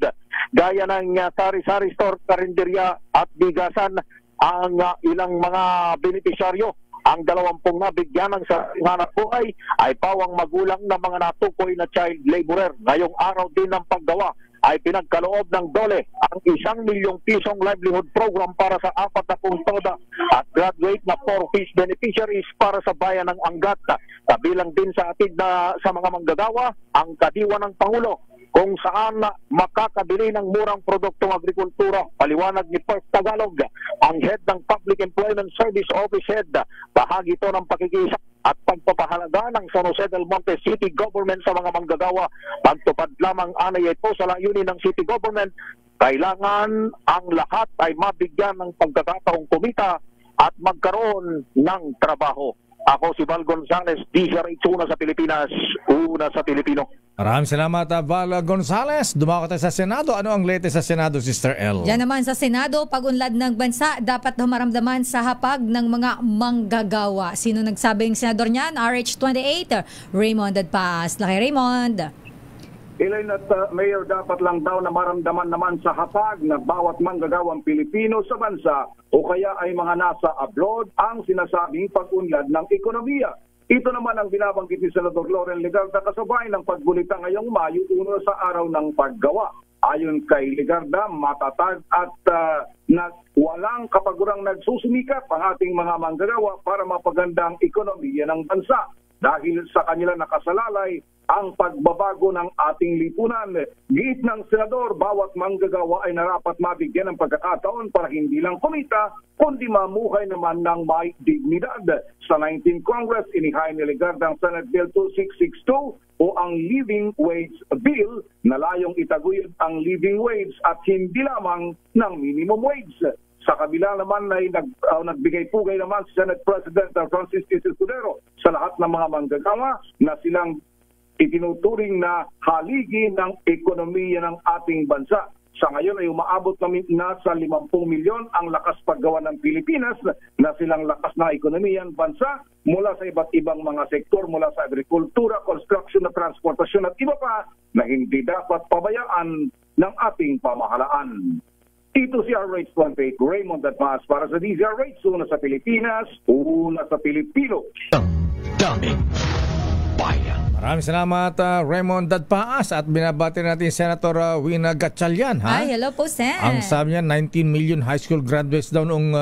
gaya ng sari-sari store, karinderya at bigasan ang ilang mga benepisyaryo. Ang 20 nabigyan ng hanap buhay ay pawang magulang ng mga natukoy na child laborer. Ngayong araw din ng paggawa ay pinagkaloob ng Dole ang 1 milyong pisong livelihood program para sa 40 toda at graduate na 4-phase beneficiaries para sa bayan ng Angat. Kabilang din sa atid na sa mga manggagawa ang kadiwa ng Pangulo kung saan makakabili ng murang produktong agrikultura. Paliwanag ni Perth Tagalog, ang head ng Public Employment Service Office Head, bahagi ito ng pakikisa at pagpapahalaga ng San Jose del Monte City Government sa mga manggagawa. Pagtupad lamang anay ito sa layunin ng City Government, kailangan ang lahat ay mabigyan ng pagkakataong kumita at magkaroon ng trabaho. Ako si Val Gonzalez, DZRH, una sa Pilipinas, una sa Pilipino. Maraming salamat, Val Gonzalez. Dumako tayo sa Senado. Ano ang latest sa Senado, Sister L? Diyan naman sa Senado, pag-unlad ng bansa, dapat daw maramdaman sa hapag ng mga manggagawa. Sino nagsabing senador niyan? RH28, Raymond Dadpas. Laki Raymond. Elaine at Mayor, dapat lang daw na maramdaman naman sa hapag na bawat manggagawang Pilipino sa bansa o kaya ay mga nasa abroad ang sinasabing pag-unlad ng ekonomiya. Ito naman ang binabanggit ni Senador Loren Legarda kasabay ng pagbulita ngayong Mayo 1 sa araw ng paggawa. Ayon kay Legarda, matatag at walang kapagurang nagsusumikap ang ating mga manggagawa para mapaganda ang ekonomiya ng bansa. Dahil sa kanila nakasalalay ang pagbabago ng ating lipunan. Giit ng senador, bawat manggagawa ay narapat mabigyan ng pagkakataon para hindi lang kumita, kundi mamuhay naman ng may dignidad. Sa 19th Congress, inihain ni Legarda ang Senate Bill 2662 o ang Living Wage Bill na layong itaguyod ang living wage at hindi lamang ng minimum wage. Sa kabila naman ay nagbigay-pugay naman si Senate President Francis T. Escudero sa lahat ng mga manggagawa na silang itinuturing na haligi ng ekonomiya ng ating bansa. Sa ngayon ay umaabot na sa 50 milyon ang lakas paggawa ng Pilipinas na silang lakas na ekonomiya ng bansa mula sa iba't ibang mga sektor, mula sa agrikultura, construction at transportasyon at iba pa na hindi dapat pabayaan ng ating pamahalaan. Ito si RH28, Raymond Dadmas para sa DZRH, una sa Pilipinas, una sa Pilipino. Daming bayan. Maraming salamat, Raymond Dadpaas, at binabati natin Senator Wina Gatchalian. Ay, hello po, Sen. Ang sabi niya, 19 million high school graduates daw noong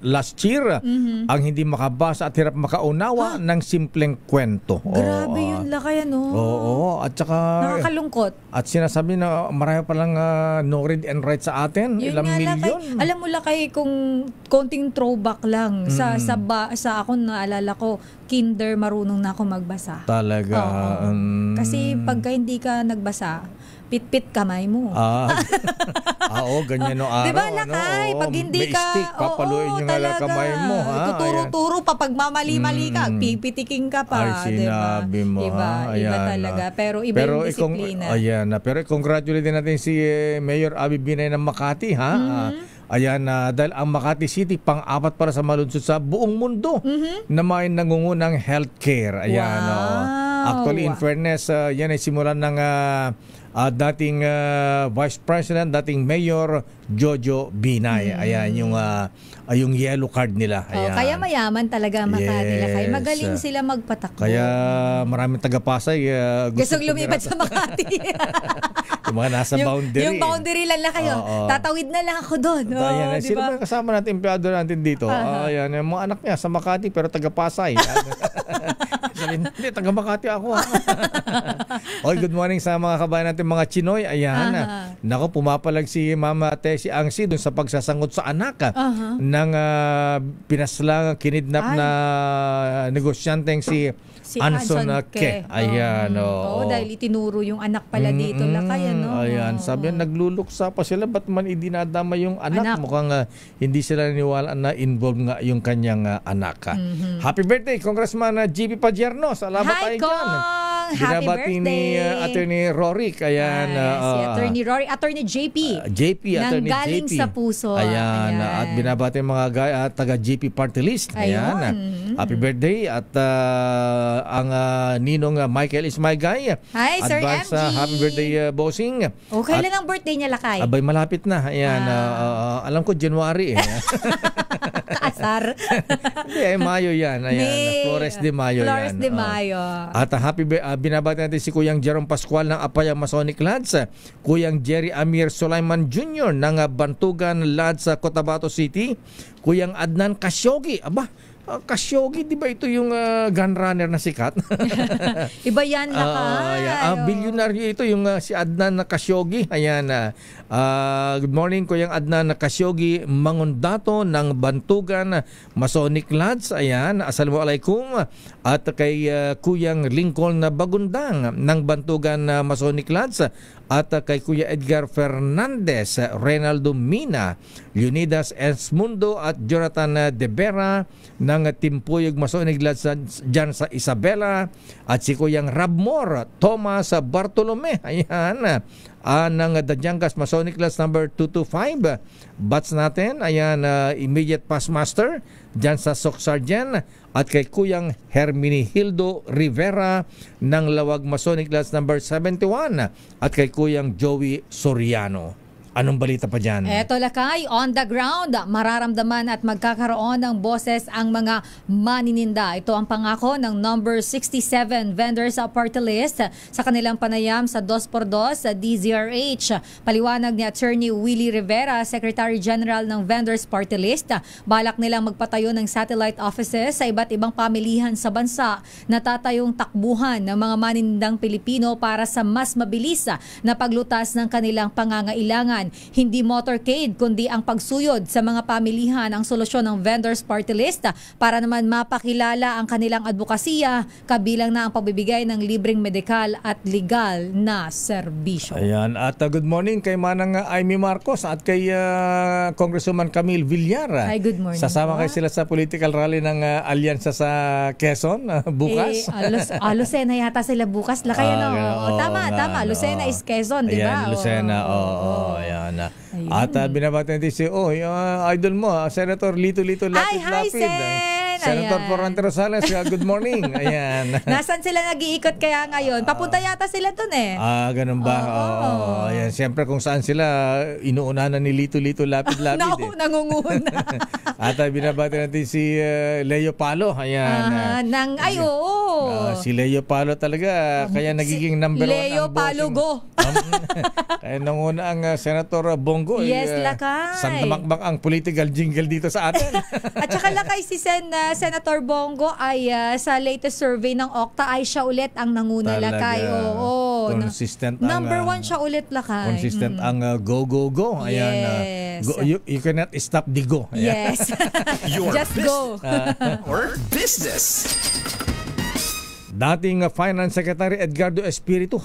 last year ang hindi makabasa at hirap makaunawa ng simpleng kwento. Grabe yun, laki ano. Oo, at saka nakakalungkot. At sinasabi na marami palang no read and write sa atin. Yun ilang milyon. Alam mo lakay kung konting throwback lang sa ako naalala ko, kinder marunong na ako magbasa. Talaga. Kasi pagka hindi ka nagbasa, pit-pit kamay mo. Oo, ganyan no araw. Diba lakay? Pag hindi ka, papaluin yung kamay mo. Tuturo-turo pa pag mamali-mali ka, pipitiking ka pa. Ay, sinabi mo. Iba talaga. Pero iba yung disiplina. Pero congratulate natin si Mayor Abby Binay ng Makati, ha? Ayan, dahil ang Makati City pang-apat para sa malunsod sa buong mundo na may nangungunang healthcare. Ayan, wow. Actually, in fairness, yan ay simulan ng dating Vice President, dating Mayor Jojo Binay. Ayan, yung yellow card nila. Ayan. Kaya mayaman talaga Makati. Yes. Kaya magaling sila magpatakbo. Kaya maraming taga-Pasay Gustong lumipat sa Makati. yung mga nasa boundary. Yung boundary lang kayo. Tatawid na lang ako doon. Ayan, diba? sino ba yung kasama natin, empleyado natin dito? Ayan, yung mga anak niya sa Makati pero taga-Pasay. Hindi, taga Makati ako. Oy, good morning sa mga kabayan natin, mga Chinoy. Ayan. Nako, pumapalag si Mama Tessie Angsi dun sa pagsasangot sa anak ng pinaslang, kinidnap na negosyanteng si Anson Ke. Ayan. Oo, dahil itinuro yung anak pala dito. Lakay, ano? Ayan. Sabi yan, nagluluksa pa sila. Ba't man idinadama yung anak? Mukhang hindi sila naniwala na involved nga yung kanyang anak. Happy birthday, Congressman GP Padierno. Salamat tayo dyan. Happy birthday. Ni Attorney Rory. Ayan. Si Attorney Rory. Attorney JP. Attorney galing JP. sa puso. Ayan. At binabati mga taga-GP Party List. Ayan. Happy birthday. At ang ninong Michael Ismaygay. Hi, Sir Advance, MG. happy birthday, bossing. Okay lang ang birthday niya, Lakay. Abay, malapit na. Ayan. Alam ko, January. Kaasar. Hindi, Mayo yan. Ayan. Flores de Mayo Flores yan. de Mayo. At binabati natin si Kuyang Jerome Pascual ng Apaya Masonic Lads, Kuyang Jerry Amir Sulaiman Jr. ng Bantugan Lads sa Cotabato City, Kuyang Adnan Kasyogi. Aba, Kasyogi, di ba ito yung gun runner na sikat? Iba yan, Lakay. Bilyonaryo ito, yung si Adnan na Kasyogi. Ayan. Good morning, Kuyang Adnan na Kasyogi, Mangundato ng Bantugan Masonic Lads. Ayan. Assalamualaikum. At kay Kuyang Lincoln na Bagundang ng Bantugan Masonic Lads. At kay Kuya Edgar Fernandez, Reynaldo Mina, Leonidas Esmundo at Jonathan De Vera ng Timpuyog Masonic Lads dyan sa Isabela. At si Kuyang Rabmor Thomas Bartolome, ayan, ng Dajangas Masonic Lads number 225. Bats natin, ayan, immediate past master dyan sa Soksarjan. At kay Kuyang Herminihildo Rivera ng Lawag Masonic Lads number 71. At kay Kuyang Joey Soriano. Anong balita pa dyan? Eto, Lakay, on the ground, mararamdaman at magkakaroon ng boses ang mga manininda. Ito ang pangako ng number 67 vendors party list sa kanilang panayam sa 2x2 sa DZRH. Paliwanag ni Attorney Willie Rivera, Secretary General ng Vendors Party List, balak nilang magpatayo ng satellite offices sa iba't ibang pamilihan sa bansa na tatayong takbuhan ng mga maninindang Pilipino para sa mas mabilis na paglutas ng kanilang pangangailangan. Hindi motorcade kundi ang pagsuyod sa mga pamilihan ang solusyon ng Vendors Party List para naman mapakilala ang kanilang advokasya, kabilang na ang pagbibigay ng libreng medikal at legal na serbisyo. Ayan, at good morning kay Manang Amy Marcos at kay Congresswoman Camille Villar. Hi, good morning. Sasama kayo sila sa political rally ng Alyansa sa Quezon bukas. Lucena yata sila bukas. Lakay, tama. Lucena is Quezon, di ba? Ayan, Lucena, Ayan. At binabati natin si idol mo, Senator Lito Lapid. Senator Florante Rosales, good morning. Ayan. Nasaan sila nag-iikot kaya ngayon? Papunta yata sila dun ganun ba? Ayan. Siyempre kung saan sila inuuna na ni Lito Lapid. Nangunguna. At binabati natin si Leo Palo. Ayan. Si Leo Palo talaga, kaya nagiging number 1 Leo Palo go. Kaya nanguna ang Senator Bongo. Yes, Lakay. Sandamakbak ang political jingle dito sa atin. At saka, Lakay, si Senator Bongo ay sa latest survey ng Okta ay siya ulit ang nanguna, Lakay. Consistent number 1 siya ulit, Lakay. Consistent ang go. Ayan. Yes. You cannot stop the go. Ayan. Yes. Just go. Or business. Dating Finance Secretary Edgardo Espiritu,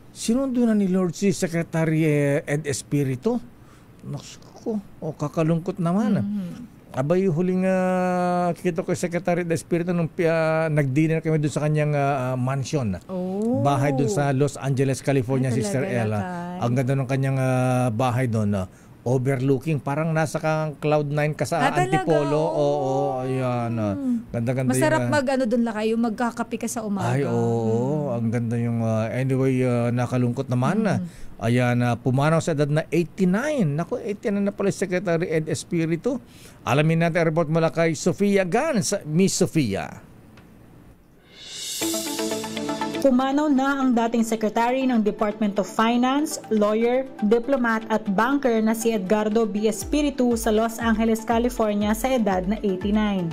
sinundo na ni Lord si Secretary Ed Espiritu? Naku, kakalungkot naman. Abay, huling kita ko Secretary Ed Espiritu nung nag-dinner kami doon sa kanyang mansion. Bahay doon sa Los Angeles, California, Sister Ella. Ang ganda ng kanyang bahay doon. overlooking. Parang nasa kang Cloud9 ka sa Antipolo. Oo, ayan. Ganda-ganda Masarap doon lakay, yung magkakape ka sa umaga. Ay, oo. Ang ganda yung anyway, nakalungkot naman. Ayan, pumanaw sa edad na 89. Naku, 89 na pala Secretary Ed Espiritu. Alamin natin ang report mula kay Sofia Gans. Miss Sofia. Pumanaw na ang dating Secretary ng Department of Finance, lawyer, diplomat at banker na si Edgardo B. Espiritu sa Los Angeles, California sa edad na 89.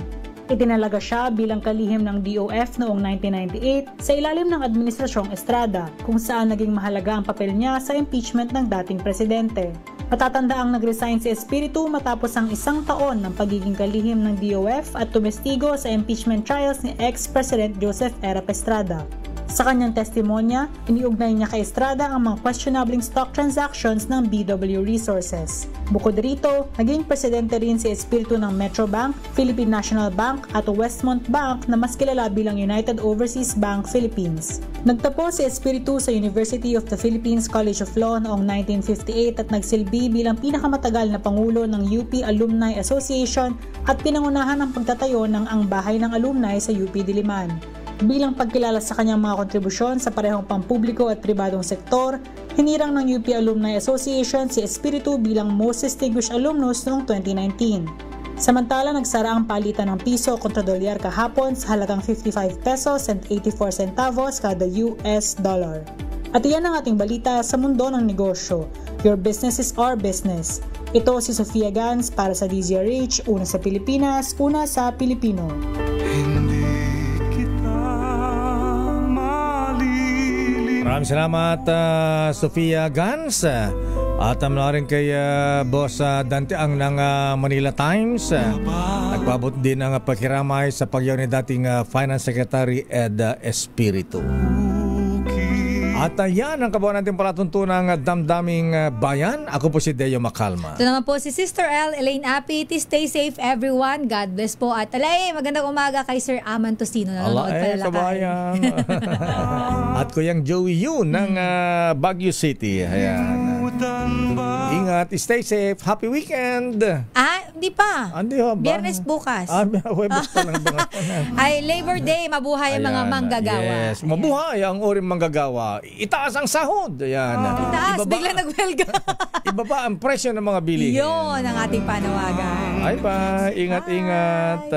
Itinalaga siya bilang kalihim ng DOF noong 1998 sa ilalim ng Administrasyong Estrada, kung saan naging mahalaga ang papel niya sa impeachment ng dating presidente. Matatandaang nag-resign si Espiritu matapos ang 1 taon ng pagiging kalihim ng DOF at tumestigo sa impeachment trials ni ex-President Joseph Erap Estrada. Sa kanyang testimonya, iniugnay niya kay Estrada ang mga questionable stock transactions ng BW Resources. Bukod rito, naging presidente rin si Espiritu ng Metrobank, Philippine National Bank at Westmont Bank na mas kilala bilang United Overseas Bank Philippines. Nagtapos si Espiritu sa University of the Philippines College of Law noong 1958 at nagsilbi bilang pinakamatagal na pangulo ng UP Alumni Association at pinangunahan ang pagtatayo ng Ang Bahay ng Alumni sa UP Diliman. Bilang pagkilala sa kanyang mga kontribusyon sa parehong pampubliko at pribadong sektor, hinirang ng UP Alumni Association si Espiritu bilang Most Distinguished Alumnus noong 2019. Samantala, nagsara ang palitan ng piso kontra dolyar kahapon sa halagang 55 pesos and 84 centavos kada US dollar. At iyan ang ating balita sa mundo ng negosyo. Your business is our business. Ito si Sofia Gans para sa DZRH, una sa Pilipinas, una sa Pilipino. Maraming salamat, Sofia Gans. At na rin kay Boss Dante ang ng Manila Times. Nagpabot din ang pakiramay sa pagyaw ni dating Finance Secretary Ed Espiritu. At yan ang kabuuan natin palatuntunang damdaming bayan. Ako po si Deo Macalma. Ito naman po si Sister L. Elaine Apit. Stay safe everyone. God bless po. At magandang umaga kay Sir Aman Tostino. Nanonood pala kabayan. At Kuyang Joey Yu ng Baguio City. Ayan. Ingat, stay safe. Happy weekend. Hindi pa. Hindi ba? Biyernes bukas. Huwebes pa lang ba? Ay, Labor Day. Mabuhay ang mga manggagawa. Yes, mabuhay ang uring manggagawa. Itaas ang sahod. Ayan. Itaas, bigla nag-welga. Ibaba ang presyo ng mga bilihin. Yun ang ating panawagan. Ay ba, ingat-ingat.